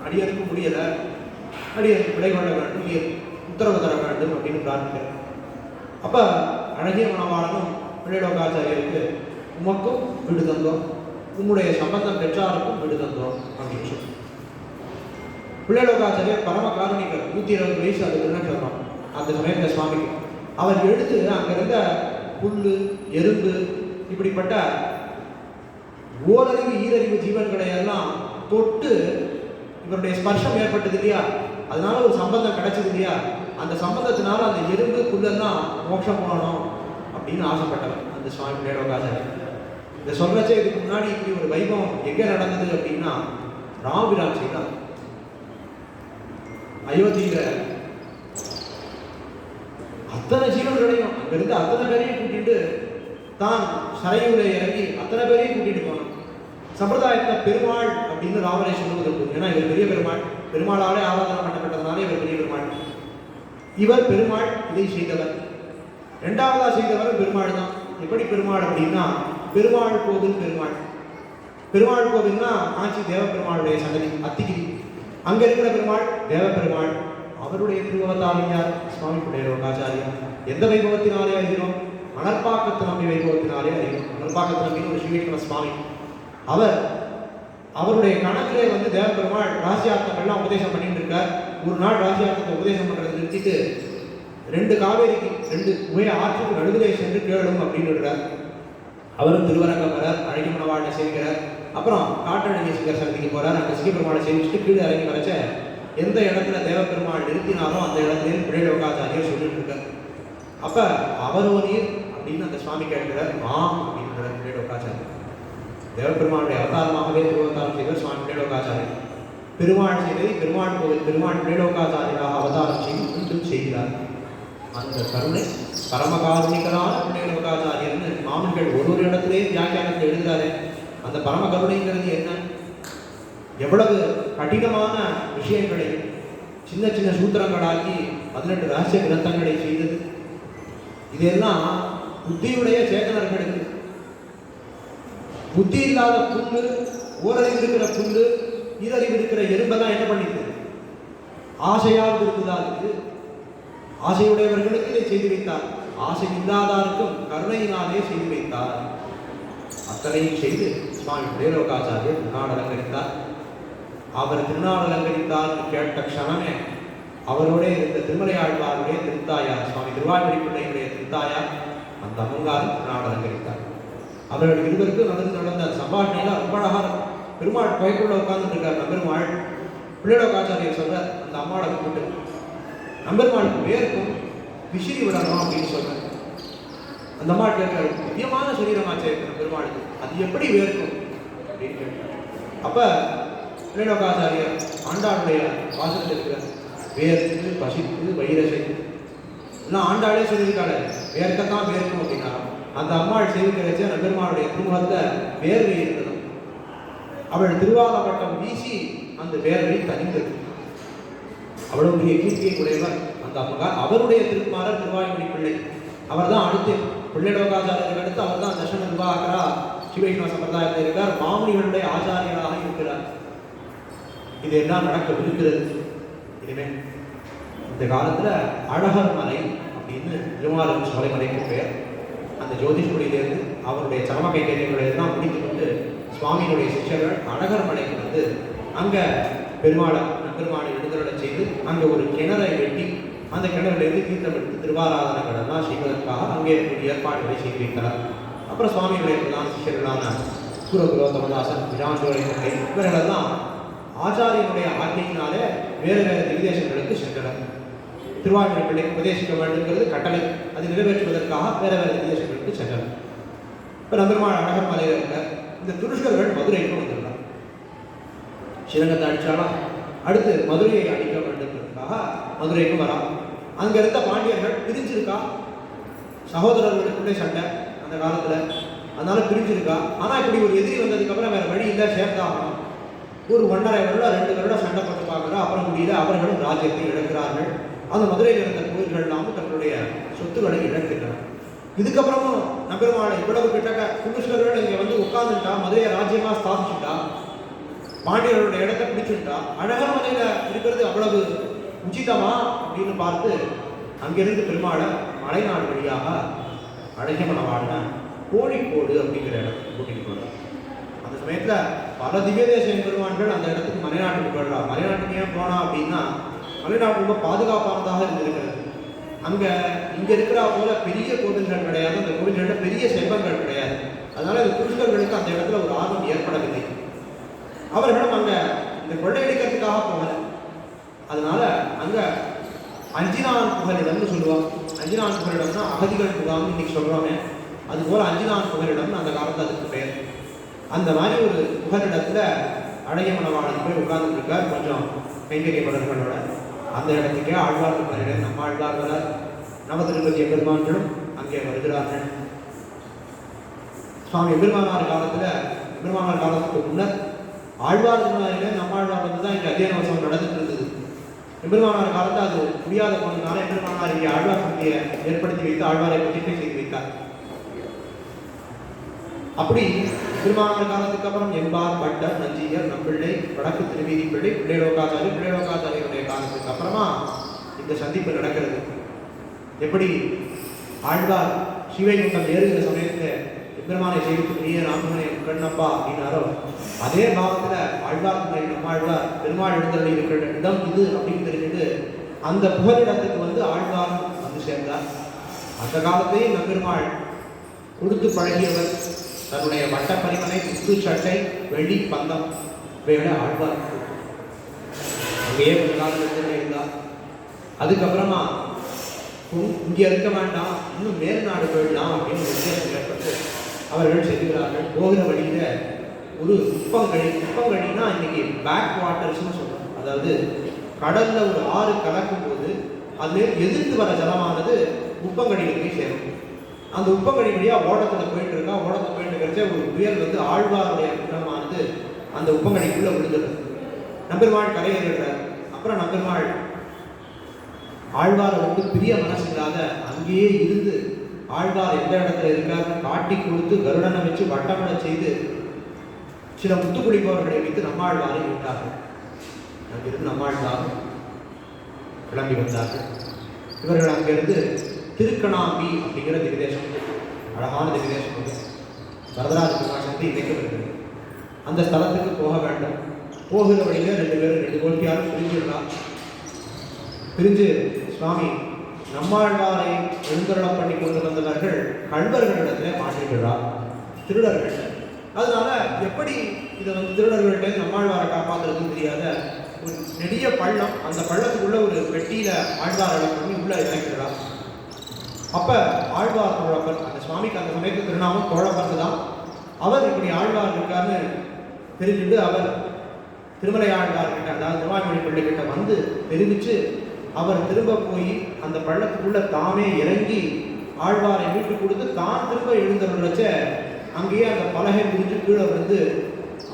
Speaker 1: அடியனுக்கு முடியல, அடியனுக்கு விடை கொள்ள வேண்டும், உத்தரவு தர வேண்டும் அப்படின்னு பிரார்த்திக்கிறார். அப்ப அழகிய மணவாளனும் பிள்ளையோகாச்சாரியருக்கு உமக்கும் விடு தந்தோம், உம்முடைய சம்பந்தம் பெற்றாருக்கும் விடு தந்தோம் அப்படின்னு சொல்லி பிள்ளையோகாச்சாரியர் பரம காரணிகர். 120 வயசு அதுக்குன்னு சொல்றோம் அந்த சமயத்தில் சுவாமிக்கு. அவர் எடுத்து அங்கிருந்த புல்லு எறும்பு இப்படிப்பட்ட ஓரறிவு ஈரறிவு ஜீவன்களை எல்லாம் தொட்டு இவருடைய ஸ்பர்ஷம் ஏற்பட்டது இல்லையா, அதனால ஒரு சம்பந்தம் கிடைச்சது இல்லையா, அந்த சம்பந்தத்தினால அந்த எறும்பு புல்லெல்லாம் மோட்சம் போகணும் அப்படின்னு ஆசைப்பட்டவர் அந்த சுவாமி பிள்ளையோகாச்சாரியர். இதை சொல்றச்சே இதுக்கு முன்னாடி இப்படி ஒரு வைபவம் எங்க நடந்தது அப்படின்னா ராமபிரான் செய்தார். அயோத்தியில அத்தனை ஜீவன்களையும் அங்கிருந்து அத்தனை பேரையும் கூட்டிட்டு தான் சரையூரை இறங்கி அத்தனை பேரையும் கூட்டிட்டு போனோம். சம்பிரதாயத்தை பெருமாள் அப்படின்னு ராமரை சொல்லுவது உண்டு. ஏன்னா இவர் பெரிய பெருமாள், பெருமாளாலே ஆராதனை பண்ணப்பட்டதுனால இவர் பெரிய பெருமாள். இவர் பெருமாள், இதை செய்தவர். இரண்டாவதா செய்தவர் பெருமாள் தான். எப்படி பெருமாள் அப்படின்னா பெருமாள் கோவில் பெருமாள். பெருமாள் கோவில்னா காஞ்சி தேவ பெருமாளுடைய சன்னதி அத்திகிரி. அங்க இருக்கிற பெருமாள் தேவ பெருமாள். அவருடைய திருவவதாரம் யார்? சுவாமி பிள்ளையோகாச்சாரியர். எந்த வைபவத்தினாலே அறிகிறோம்? மணற்பாக்கத்து நம்பி வைபவத்தினாலே அறிகிறோம். மணற்பாக்கத்து நம்பின்னு ஒரு ஸ்ரீவைஷ்ணவ சுவாமி. அவர் அவருடைய கணக்கிலே வந்து தேவபெருமாள் ராசியார்த்தங்கள்லாம் உபதேசம் பண்ணிட்டு இருக்கார். ஒரு நாள் ராசியார்த்தத்தை உபதேசம் பண்றது நிறுத்திட்டு 2 காவேரிக்கு 2 உபய ஆற்றுக்கு நடுவிலே சென்று கேளும் அப்படின்னு விடுறார். அவரும் திருவரங்கம் வரார், அழகி மணவாளனை சேவிக்கிறார். அப்புறம் காட்டழகி சிங்கர் சன்னதிக்கு போறார். அங்கே சிங்கப்பெருமாளை சேவிச்சுட்டு கீழே இறங்கி வரைச்ச எந்த இடத்துல தேவபெருமாள் நிறுத்தினாலும் அந்த இடத்துல பிள்ளைலோகாச்சாரியர் சொல்லிட்டு இருக்கார். அப்ப அவரோனீர் அப்படின்னு அந்த சுவாமி கேட்கிறார். அப்படின்ற பிள்ளைலோகாச்சாரியர் தேவபெருமானுடைய அவதாரமாகவே திருவவதாரம் செய்தார் சுவாமி பிள்ளைலோகாச்சாரியர். பெருமாள் செய்ததை பெருமாள் கோவில் பெருமாள் பிள்ளைலோகாச்சாரியராக அவதாரம் செய்து மீண்டும் செய்கிறார். அந்த கருணை பரமகாருணிகரான பிள்ளைலோகாச்சாரியர்னு மாமன்கள் ஒரு இடத்துலேயும் வியாக்கியானத்தை எழுதுறாரு. அந்த பரம கருணைங்கிறது என்ன? எவ்வளவு கடினமான விஷயங்களை சின்ன சின்ன சூத்திரங்களாக்கி 18 ரகசிய கிரந்தங்களை செய்தது. இதெல்லாம் புத்தியுடைய சேதனர்களுக்கு. புத்தி இல்லாத புல்லு, ஓரறிவு இருக்கிற புல்லு, ஈரறிவு இருக்கிற எறும்பை தான் என்ன பண்ணிட்டு ஆசையாக இருக்குதா இருக்கு. ஆசையுடையவர்களுக்கு இதை செய்து வைத்தார். ஆசை இல்லாதாருக்கும் கருணையினாலே செய்து வைத்தார். அத்தனையும் செய்து சுவாமி பிள்ளைலோகாச்சாரியர் திருநாடு அலங்கரித்தார். அவர் திருநாடு அலங்கரித்தார் கேட்ட க்ஷணமே அவரோட இருந்த திருமலையாழ்வாருடைய திருத்தாயார் சுவாமி திருவாய்மொழி பிள்ளையுடைய திருத்தாயார் அந்த அம்மங்காரும் திருநாடு அலங்கரித்தார். அவர்கள் இருவருக்கும் நடந்த சம்பாஷணையில ரொம்ப அழகாக பெருமாள் கோயிலுக்குள்ள உட்கார்ந்துட்டு இருக்கார். நம்பெருமாள் பிள்ளைலோகாச்சாரியர் சொல்றார் அந்த அம்மாவை கூப்பிட்டு, நம்பெருமாளுக்கு வேர்க்கும் விசிறி விடணும் அப்படின்னு சொல்றார். அந்த அம்மா கேட்கிறார், முக்கியமான சரீரமாச்சே இருக்கிற பெருமாளுக்கு அது எப்படி வேர்க்கும் அப்படின்னு கேட்கிறார். அப்ப பிள்ளைலோகாச்சாரியர் ஆண்டாளுடைய வாசகத்தில் இருக்கிறார். வேர்த்து பசித்து வைரசை எல்லாம் ஆண்டாளே சொல்லியிருக்காரு, வேர்க்கத்தான் வேர்க்கும் அப்படின்னா. அந்த அம்மாள் சேவிக்கிறச்ச நம்பெருமாளுடைய திருமுகத்தை வேர்வை இருந்தது. அவள் திருவாலப்பட்டம் வீசி அந்த வேர்வை தனிந்தது. அவ்வளவு பெரிய கீர்த்தியை உடையவர் அந்த அம்மகார். அவருடைய திருக்குமாரர் திருவாய்மொழி பிள்ளை. அவர் தான் அடுத்து பிள்ளைலோகாச்சாரியருக்கு அடுத்து அவர் தான் தர்ஷன நிர்வாகரா சிவைஷ்ணவ சம்பிரதாயத்தில் இருக்கார். மாமுனிகளுடைய ஆச்சாரியராக இருக்கிறார். இது எல்லாம் நடக்கவிருக்கிறது. இனிமே இந்த காலத்துல அழகர் மலை அப்படின்னு திருமாலின் சோலைமலைக்கு பெயர். அந்த ஜோதிஷ்குடியிலிருந்து அவருடைய சரம கைங்கரியங்களை எல்லாம் முடித்துக் கொண்டு சுவாமியினுடைய சிஷ்யர்கள் அழகர் மலைக்கு வந்து அங்க பெருமாளை விடுதலை செய்து அங்கே ஒரு கிணறை வெட்டி அந்த கிணறுலேருந்து தீர்த்தம் எடுத்து திருவாராதனங்கள் எல்லாம் செய்வதற்காக அங்கே ஏற்பாடுகளை செய்து வைக்கிறார். அப்புறம் சுவாமிகளுடைய பிரதான சிஷ்யர்களான குருகுலோ தமதாசன் விஜாந்தோரை இவர்களெல்லாம் ஆச்சாரியனுடைய ஆజ్ఞையினாலே வேறு வேறு திவ்தேசங்களுக்கு சென்றனர். திருவாய்மொழி பிள்ளை உபதேசிக்க வேண்டுங்கிறது கட்டளை. அதை நிறைவேற்றுவதற்காக வேறு வேறு திவ்தேசங்களுக்கு சென்றனர். இப்போ நம்பெருமாள் அழகர் மலையில் இருக்க இந்த துருஷ்கர்கள் மதுரைக்கு வந்துள்ளார். ஸ்ரீரங்கத்தை அடித்தாலும் அடுத்து மதுரையை அடிக்க வேண்டுங்கிறதுக்காக மதுரைக்கு வரா. அங்கே இருந்த பாண்டியர்கள் பிரிஞ்சிருக்கா. சகோதரர்களுக்குள்ளே சண்டை அந்த காலத்தில், அதனால பிரிஞ்சிருக்கா. ஆனால் இப்படி ஒரு எதிரி வந்ததுக்கப்புறம் வேறு வழி இல்லை, சேர்ந்தாகணும். ஒரு 1.5 வருடம் 2 வருடம் சண்டை போட்டு பார்க்குறா. அப்புறம் முடியல, அவர்களும் ராஜ்யத்தை இழக்கிறார்கள். அந்த மதுரையில் இருந்த கோயில்கள் எல்லாமும் தங்களுடைய சொத்துக்களை இழக்கின்றன. இதுக்கப்புறமும் நம்பெருமாளை இவ்வளவு கிட்டக்க புருஷர்கள் இங்கே வந்து உட்கார்ந்துட்டா, மதுரையை ராஜ்யமாக ஸ்தாபிச்சுட்டா, பாண்டியர்களுடைய இடத்தை பிடிச்சுட்டா, அழகர் மலையில் இருக்கிறது அவ்வளவு உச்சிதமா அப்படின்னு பார்த்து அங்கிருந்து பெருமாளை மலைநாடு வழியாக அழகிய மணவாழ்ன கோழிக்கோடு அப்படிங்கிற இடத்துக்கு கூட்டிகிட்டு போகிறார். அந்த சமயத்தில் பல திவ்யதேச பெருமான்கள் அந்த இடத்துக்கு மலைநாட்டுக்கு போயிடுறார். மலைநாட்டுக்கு ஏன் போனா அப்படின்னா, மலைநாடு ரொம்ப பாதுகாப்பானதாக இருந்திருக்கிறது. அங்கே இங்கே இருக்கிற போல பெரிய கோவில்கள் கிடையாது, அந்த கோவில்களில் பெரிய செல்வங்கள் கிடையாது. அதனால இந்த புருஷர்களுக்கு அந்த இடத்துல ஒரு ஆர்வம் ஏற்படவில்லை. அவர்களும் அங்கே இந்த கொள்ளையடிக்கிறதுக்காக போகல. அதனால அங்கே அஞ்சினான் புகலிடம்னு சொல்லுவாங்க. அஞ்சினான் புகலிடம்னா அகதிகள் முகாம்னு இன்னைக்கு சொல்கிறோமே, அதுபோல் அஞ்சினான் புகலிடம்னு அந்த காலத்தில் அதுக்கு பெயர். அந்த மாதிரி ஒரு புகலிடத்துல அழகிய மணவாளன் போய் உட்கார்ந்துட்டு இருக்கார் கொஞ்சம் கைங்கரியப்படர்களோட. அந்த இடத்துக்கே ஆழ்வார்கள் வருகிறார். நம்ம ஆழ்வார்களால் நவதிருப்பதி எம்பெருமான்களும் அங்கே வருகிறார்கள். சுவாமி எம்பெருமானார் காலத்தில், எம்பெருமானார் காலத்துக்கு முன்னர் ஆழ்வார் திருநாளிலே நம்மாழ்வார் வந்து தான் இங்கே அத்தியன உற்சவம் நடந்துட்டு இருந்தது. எம்பெருமானார் காலத்தில் அது முடியாத போனதுனால எம்பெருமானார் இங்கே ஆழ்வார் சக்தியை ஏற்படுத்தி வைத்து ஆழ்வாரை பிரதிஷ்டை செய்து வைத்தார். அப்படி பெருமானார் காலத்துக்கு அப்புறம் எம்பார் பட்டர் நஞ்சியர் நம்பிள்ளை வடக்கு திருவீதி பிள்ளை பிள்ளைலோகாச்சாரியருடைய காலத்துக்கு அப்புறமா இந்த சந்திப்பு நடக்கிறது. எப்படி ஆழ்வார் சிவைகுண்டம் ஏறுகிற சமயத்தில் பெருமானை சேவித்து நீயே ராமனை கண்ணப்பா அப்படின்னாரோ அதே பாவத்துல ஆழ்வார்களை நம்மாழ்வார் பெருமாள் எழுந்தருளி இருக்கிற இடம் இது அப்படின்னு தெரிஞ்சுட்டு அந்த புகலிடத்துக்கு வந்து ஆழ்வார் வந்து சேர்ந்தார். அந்த காலத்தையும் நம்பெருமாள் கொடுத்து பழகியவர். தன்னுடைய வட்ட பரிமனை முத்து சட்டை வெள்ளி பந்தம் இவைகளை ஆழ்வார் அங்கேயே கொஞ்ச காலத்தில் இருந்தார். அதுக்கப்புறமா இங்கே இருக்க வேண்டாம், இன்னும் மேல்நாடு போயிடலாம் அப்படின்னு உத்தேசம் ஏற்பட்டு அவர்கள் செல்கிறார்கள். போகிற வழியில ஒரு உப்பங்கழினா இன்னைக்கு பேக் வாட்டர்ஸ்னு சொல்றோம். அதாவது கடல்ல ஒரு ஆறு கலக்கும் போது அதுல எதிர்த்து வர ஜலமானது உப்பங்கழியில் போய் சேரும். அந்த உப்பங்கழி வழியா ஓடத்துல போயிட்டு இருக்கிறச்ச ஒரு புயல் வந்து ஆழ்வாருடைய குற்றமானது அந்த உப்பங்கழிக்குள்ள விழுந்துடுது. நம்பெருமாள் கரையேறுகிறார். அப்புறம் நம்பெருமாள் ஆழ்வாரை வந்து பிரிய மனசு இல்லாத அங்கேயே இருந்து ஆழ்வார் எந்த இடத்துல இருக்காருன்னு காட்டி கொடுத்து கருடனை வச்சு வட்டமிட செய்து சில முத்து குடிப்பவர்களை வைத்து நம்மாழ்வாரை விட்டார்கள். அங்கிருந்து நம்மாழ்வார் கிளம்பி வந்தார்கள். இவர்கள் அங்கிருந்து திருக்கணாம்பி அப்படிங்கிற திவ்யதேசம், அழகான திவ்யதேசம் வரதராஜ பிரகாசத்தை இணைக்கப்படுகிறது. அந்த ஸ்தலத்துக்கு போக வேண்டும். போகிற வழியில ரெண்டு கோஷ்டியாரும் பிரிஞ்சிடலாம். பிரிஞ்சு சுவாமி நம்மாழ்வாரை எழுந்தருளம் பண்ணி கொண்டு வந்தவர்கள் கல்வர்களிடத்துல மாற்றிவிடுறார், திருடர்கள். அதனால எப்படி இதை வந்து திருடர்கள்ட்ட நம்மாழ்வாரை காப்பாற்றுறதுன்னு தெரியாத ஒரு நெடிய பள்ளம், அந்த பள்ளத்துக்குள்ள ஒரு பெட்டியில ஆழ்வார் பண்ணி உள்ள இறக்கிறார். அப்ப ஆழ்வார் தோழப்பன், அந்த சுவாமிக்கு அந்த சமயத்து திருநாமம் தோழப்பன் தான். அவர் இப்படி ஆழ்வார் இருக்காருன்னு தெரிஞ்சுட்டு அவர் திருமலை ஆழ்வார்கிட்ட, அதாவது திருவாய்மொழி பிள்ளைகிட்ட வந்து தெரிவித்து அவர் திரும்ப போய் அந்த பள்ளத்துக்குள்ள தாமே இறங்கி ஆழ்வாரை மீட்டு கொடுத்து தான் திரும்ப எழுந்தவர்களச்ச அங்கேயே அந்த பலகை புரிஞ்சு கீழே வந்து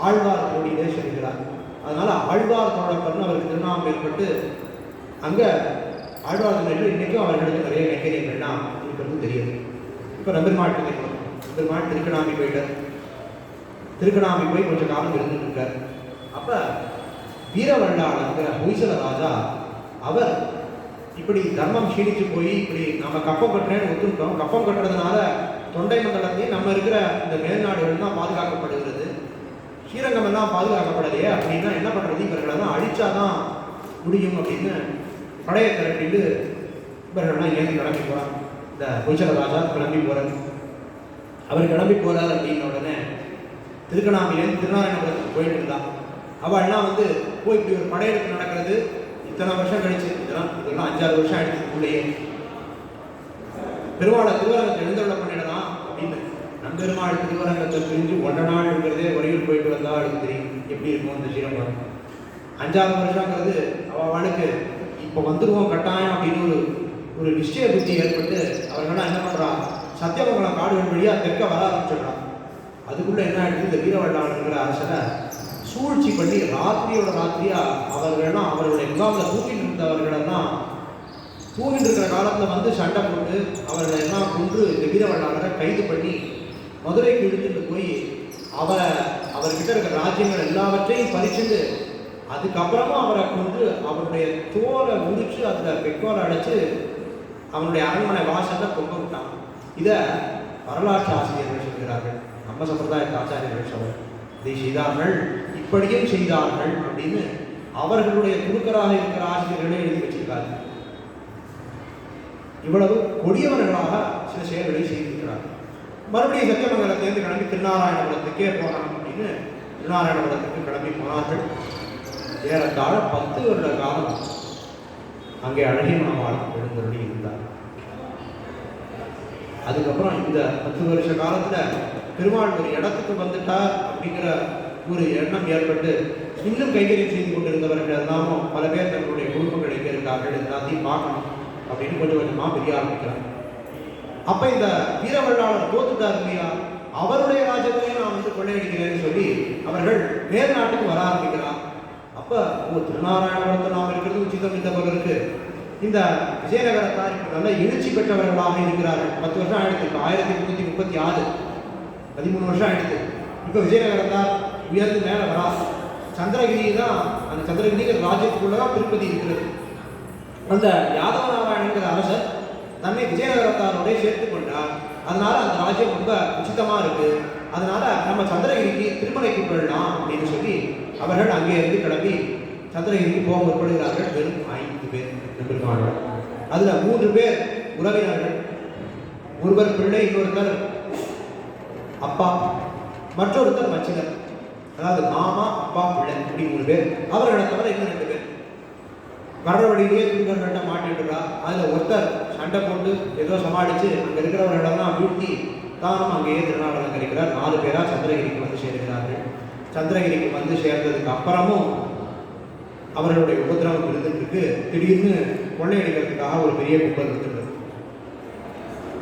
Speaker 1: ஆழ்வார் கோடியிலே செல்கிறார். அதனால ஆழ்வார் தோழப்பன் அவருக்கு திருநாமம் ஏற்பட்டு அங்க ஆழ்வார் நிலையில் இன்னைக்கும் அவர்களுக்கு நிறைய கைங்கரியங்கள்லாம் இருக்கிறது தெரியுது. இப்போ நம்பெருமாட்டு கேட்கணும். நம்பெருமாள் திருக்கணாம்பி போயிட்டார். திருக்கணாம்பி போய் கொஞ்சம் காலம் இருந்துட்டு இருக்கார். அப்ப வீரவல்லாளங்கிற ஹொய்சல ராஜா அவர் இப்படி தர்மம் க்ஷீணிச்சு போய் இப்படி நம்ம கப்பம் கட்டுறேன்னு ஒத்துட்டோம். கப்பம் கட்டுறதுனால தொண்டை மண்டலத்தையும் நம்ம இருக்கிற இந்த மேல்நாடுகள் தான் பாதுகாக்கப்படுகிறது, ஸ்ரீரங்கம் எல்லாம் பாதுகாக்கப்படலையே அப்படின்னா என்ன பண்றது, இவர்களெல்லாம் அழிச்சாதான் முடியும் அப்படின்னு படையை திரட்டிட்டு இவர்கள்லாம் ஏன் கிளம்பி போறாங்க. இந்த ஹொய்சல ராஜா கிளம்பி போறார். அவர் கிளம்பி போறார் அப்படின்ன உடனே திருக்கணாம்பிலேருந்து திருநாராயணபுரத்துக்கு போயிட்டு இருந்தா. அவள்லாம் வந்து போய் இப்படி ஒரு படையெடுப்பு நடக்கிறது இத்தனை வருஷம் கழிச்சு, இதெல்லாம் 5-6 வருஷம் ஆயிடுச்சு. உள்ளேயே பெருமாளை திருவரங்கத்தை எழுந்தருள பண்ணிடலாம் அப்படின்னு நம்பெருமாள் திருவரங்கத்தை பிரிஞ்சு 1 நாள் இருக்கிறதே வரையில் போயிட்டு வந்தா அவளுக்கு தெரியும் எப்படி இருக்கும் அந்த ஸ்ரீரங்கம். 5-6 வருஷங்கிறது அவளுக்கு இப்போ வந்துடுவோம் கட்டாயம் அப்படின்னு ஒரு நிச்சய புத்தி ஏற்பட்டு அவர்கள்லாம் என்ன பண்றா, சத்தியமங்கலம் காடுகள் வழியா தெற்க வர ஆரம்பிச்சிடுறான். அதுக்குள்ள என்ன ஆயிடுது, இந்த வீரவல்லாளங்கிற அரசரை சூழ்ச்சி பண்ணி ராத்திரியோட ராத்திரியா அவர்களெல்லாம் அவர்களுடைய முகாமில் தூங்கிட்டு இருந்தவர்களெல்லாம் தூங்கிட்டு இருக்கிற காலத்தில் வந்து சண்டை போட்டு அவர்களை எல்லாம் கொன்று இந்த வீரவல்லாளரை கைது பண்ணி மதுரைக்கு இழுத்துட்டு போய் அவர்கிட்ட இருக்கிற ராஜ்யங்கள் எல்லாவற்றையும் பறிச்சுட்டு அதுக்கப்புறமா அவரை கொண்டு அவருடைய தோலை உரிச்சு அதில் பெட்ரோலை அடைச்சு அவனுடைய அரண்மனை வாசல்ல தொங்க விட்டான். இதை வரலாற்று ஆசிரியர்கள் சொல்கிறார்கள், நம்ம சம்பிரதாயத்து ஆச்சாரியர்கள் சொல்ற இதை செய்தார்கள், இப்படியும் செய்தார்கள் அப்படின்னு அவர்களுடைய குழுக்கராக இருக்கிற ஆசிரியர்களே எழுதி வச்சிருக்கார்கள். இவ்வளவு கொடியவர்களாக சில செயல்களை செய்திருக்கிறார்கள். மறுபடியும் சத்தியமங்கலத்திலிருந்து கிளம்பி திருநாராயணபுரத்துக்கே போனாங்க அப்படின்னு திருநாராயணபுரத்துக்கு கிளம்பி போனார்கள். ஏறத்தாழ 10 வருட காலம் அங்கே அழகிய மணவாளன் எழுந்தருளி இருந்தார். அதுக்கப்புறம் இந்த 10 வருஷ காலத்துல பெருமாள் ஒரு இடத்துக்கு வந்துட்டார் அப்படிங்கிற ஒரு எண்ணம் ஏற்பட்டு இன்னும் கைகரியம் செய்து கொண்டிருந்தவர்கள் எல்லாமும் பல பேர் தங்களுடைய குடும்பங்கள் எங்கே இருக்கார்கள் எல்லாத்தையும் பார்க்கணும் அப்படின்னு கொஞ்சம் கொஞ்சமா பிரிய ஆரம்பிக்கிறாங்க. அப்ப இந்த வீரவல்லாளர் தோத்துட்டார் இல்லையா, அவருடைய ராஜ்யத்தையும் நான் வந்து கொள்ளையடிக்கிறேன்னு சொல்லி அவர்கள் மேல் நாட்டுக்கு வர ஆரம்பிக்கிறார். அப்ப திருநாராயணபுரத்தில் நாம் இருக்கிறது உச்சிதம் இந்தவர்களுக்கு இந்த விஜயநகரத்தார் இப்போ நல்ல எழுச்சி பெற்றவர்களாக இருக்கிறார்கள். 10 வருஷம் ஆயிடுச்சு. இப்போ 1336 13 வருஷம் ஆயிடுச்சு. இப்போ விஜயநகரத்தார் உயர்ந்து மேலே வரா. சந்திரகிரி தான், அந்த சந்திரகிரிங்கிற ராஜ்யத்துக்குள்ளதான் திருப்பதி இருக்கிறது. அந்த யாதவ நாராயணங்கிற அரசர் தன்னை விஜயநகரத்தாரோட சேர்த்து கொண்டார். அதனால அந்த ராஜ்யம் ரொம்ப உச்சிதமா இருக்கு, அதனால நம்ம சந்திரகிரிக்கு திருமலைக்கு போயிடலாம் அப்படின்னு சொல்லி அவர்கள் அங்கே இருந்து கிளம்பி சந்திரகிரிக்கு போக முற்படுகிறார்கள். வெறும் 5 பேர் பெருமாள். அதுல 3 பேர் உறவினர்கள், ஒருவர் பிள்ளை, இன்னொருத்தர் அப்பா, மற்றொருத்தர் மச்சினர். அதாவது மாமா, அப்பா, பிள்ளை, இப்படி 3 பேர். அவர்களை தவிர இன்னும் 2 பேர் வர்ற வழியிலேயே தூங்கர்கள்ட்ட மாட்டிட்டுறா. அதுல ஒருத்தர் சண்டை போட்டு ஏதோ சமாளிச்சு அங்க இருக்கிறவர்களிடம்லாம் வீழ்த்தி தானும் அங்கேயே திருநாளங்கரிக்கிறார். 4 பேரா சந்திரகிரிக்கு வந்து சேர்கிறார்கள். சந்திரகிரிக்கு வந்து சேர்ந்ததுக்கு அப்புறமும் அவர்களுடைய உபதிரவம் இருந்துட்டு திடீர்னு கொள்ளையடிக்கிறதுக்காக ஒரு பெரிய கும்பல் இருந்துட்டு,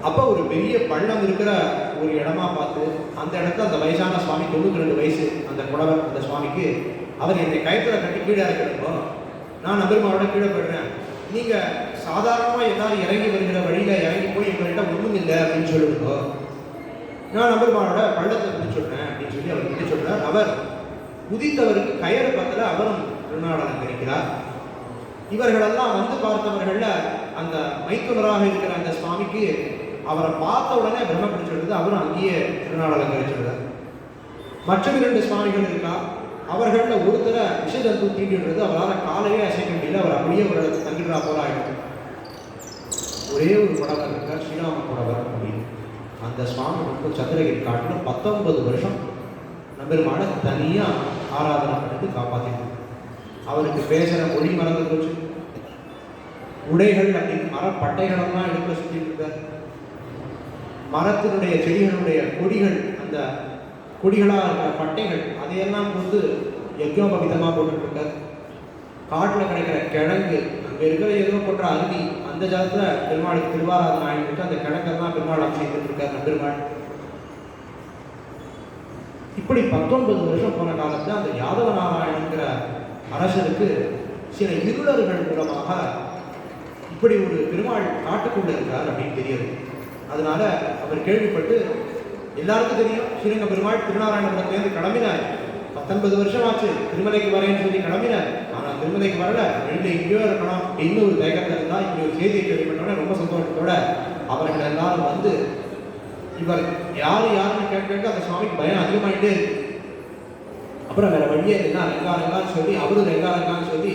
Speaker 1: அப்போ ஒரு பெரிய பள்ளம் இருக்கிற ஒரு இடமா பார்த்து அந்த இடத்துல அந்த வயசான சுவாமி, 92 வயசு அந்த குடவர், அந்த சுவாமிக்கு அவர் என்னை கயத்துல கட்டி கீழே இறக்கணும், நான் நம்பெருமாவோட கீழே போயிடுறேன், நீங்க சாதாரணமா எல்லாரும் இறங்கி வருகிற வழியில இறங்கி போய் எங்கள்கிட்ட ஒன்றும் இல்லை அப்படின்னு சொல்லிடுங்க, நான் நம்பெருமாவோட பள்ளத்தை பிடிச்சுடுறேன் அப்படின்னு சொல்லி அவர் கிட்ட சொல்றார். அவர் உதித்தவருக்கு கயறு பக்கத்துல அவரும் திருநாளங்கரிக்கிறார். இவர்களெல்லாம் வந்து பார்த்தவர்கள்ல அந்த மைத்துனராக இருக்கிற அந்த சுவாமிக்கு அவரை பார்த்த உடனே பிரம்ம பிடிச்சிடுறது, அவரும் அங்கேயே திருநாளங்கரிச்சிடுறார். மற்ற 2 சுவாமிகள் இருக்கா, அவர்கள ஒருத்தர விஷஜந்து தீண்டிடுறது, அவரால் காலையே அசைக்க முடியல, அவர் அப்படியே ஒரு இடத்துல தங்கிடுறா போல ஆயிடுது. ஒரே ஒரு புடவர் இருக்கார், ஸ்ரீராம புடவர் அப்படின்னு. அந்த சுவாமி மட்டும் சந்திரகிரி காட்டில் 19 வருஷம் நம்பெருமாளை தனியா ஆராதனை பண்ணிட்டு காப்பாற்றிட்டு, அவருக்கு பேசுற மொழி மறந்து போச்சு, உடைகள் அப்படின்னு மரப்பட்டைகளெல்லாம் எடுக்க சுற்றிட்டு இருக்கார். மரத்தினுடைய செடிகளுடைய கொடிகள், அந்த கொடிகளாக இருக்கிற பட்டைகள் அதையெல்லாம் போட்டு யஜ்யோபவிதமாக போட்டுட்டு இருக்கார். காட்டில் கிடைக்கிற கிழங்கு, அங்கே இருக்கிற ஏதோ போன்ற அருவி, அந்த ஜலத்தில் பெருமாளுக்கு திருவாராதனை ஆகிட்டு அந்த கிழங்கெல்லாம் பெருமாள் செய்துட்டு இருக்கார் நம்பெருமாள். இப்படி 19 வருஷம் போன காலத்தில் அந்த யாதவ நாராயணங்கிற அரசருக்கு சில இருளர்கள் மூலமாக இப்படி ஒரு பெருமாள் காட்டுக்குள்ள இருக்கிறார் அப்படின்னு தெரியாது. அதனால அவர் கேள்விப்பட்டு, எல்லாருக்கும் தெரியும் ஸ்ரீரங்க பெருமாள் திருநாராயணபுரத்திலேருந்து கிளம்பினார், 19 வருஷம் ஆச்சு திருமலைக்கு வரேன்னு சொல்லி கிளம்பினார். ஆனால் திருமலைக்கு வரல, ரெண்டு எங்கேயோ இருக்கணும் அப்படின்னு ஒரு வேகத்தில் இருந்தால் இப்படி ஒரு செய்தியை கேள்விப்பட்டோன்னே ரொம்ப சந்தோஷத்தோட அவர்கள் எல்லாரும் வந்து இவர் யாருன்னு கேட்க அந்த சுவாமிக்கு பயம் அதிகமாகிட்டே இருக்கு. அப்புறம் வேற வழியே இருந்தா ரெங்கான்னு சொல்லி அவரும் ரெங்கான்னு சொல்லி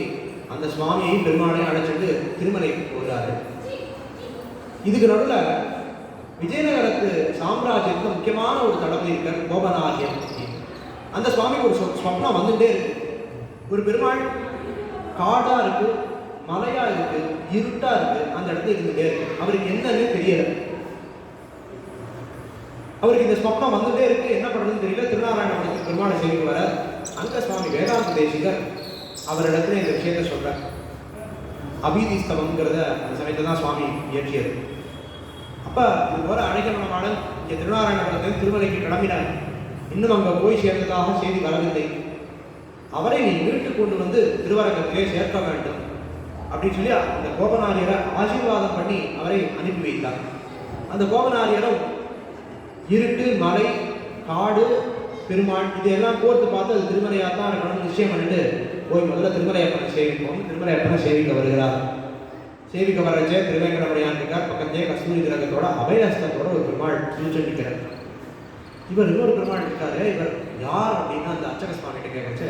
Speaker 1: அந்த சுவாமியையும் பெருமாளையும் அழைச்சிட்டு திருமலைக்கு போகிறாரு. இதுக்கு நடுவில் விஜயநகரத்து சாம்ராஜ்யத்துக்கு முக்கியமான ஒரு தளபதி இருக்கார், கோபநாயகன். அந்த சுவாமிக்கு ஒரு ஸ்வப்னம் வந்துட்டே இருக்கு. ஒரு பெருமாள் காடா இருக்கு, மலையா இருக்கு, இருட்டா இருக்கு, அந்த இடத்துல இருந்துட்டே இருக்கு. அவருக்கு என்னன்னு தெரியல. அவருக்கு இந்த ஸ்வப்னம் வந்துட்டே இருக்கு, என்ன பண்றதுன்னு தெரியல. திருநாராயணபுரத்துக்கு பெருமாளை செய்து வர அங்க சுவாமி வேதாந்த தேசிகர் அவரிடத்துல இந்த விஷயத்த சொல்றார். அபீதிஸ்தவம்ங்கிறத அந்த சமயத்தை தான் சுவாமி இயற்றியது. அப்ப இது போல அழகமணமாளன் இங்கே திருநாராயணபுரத்தில் திருமலைக்கு கிளம்பினார். இன்னும் அங்கே போய் சேர்ந்ததாக செய்தி வரவில்லை. அவரை நீ வீட்டுக்கு கொண்டு வந்து திருவரங்கத்திலே சேர்க்க வேண்டும் அப்படின்னு சொல்லி அந்த கோபநாரியரை ஆசீர்வாதம் பண்ணி அவரை அனுப்பி வைத்தார். அந்த கோபநாரியரும் இருட்டு, மலை, காடு, பெருமாள் இதையெல்லாம் கோர்த்து பார்த்து அது திருமலையாக தான் இருக்கணும்னு நிச்சயம் பண்ணிட்டு போய் முதல்ல திருமலையப்பனை சேவிப்போம். திருமலையப்பனை சேவிக்க வருகிறார். சேவிக்க வர்றச்சே திருவேங்கடமுடையான் இருக்கார். பக்கத்தே கஸ்தூரி திலகத்தோட அபயஹஸ்தத்தோட ஒரு பெருமாள் சூழ்ச்சிக்கிறார். இவர் இன்னொரு பெருமாள் இருக்காரு. இவர் யார் அப்படின்னா அந்த அர்ச்சக சுவாமி கிட்ட கேட்கச்சு,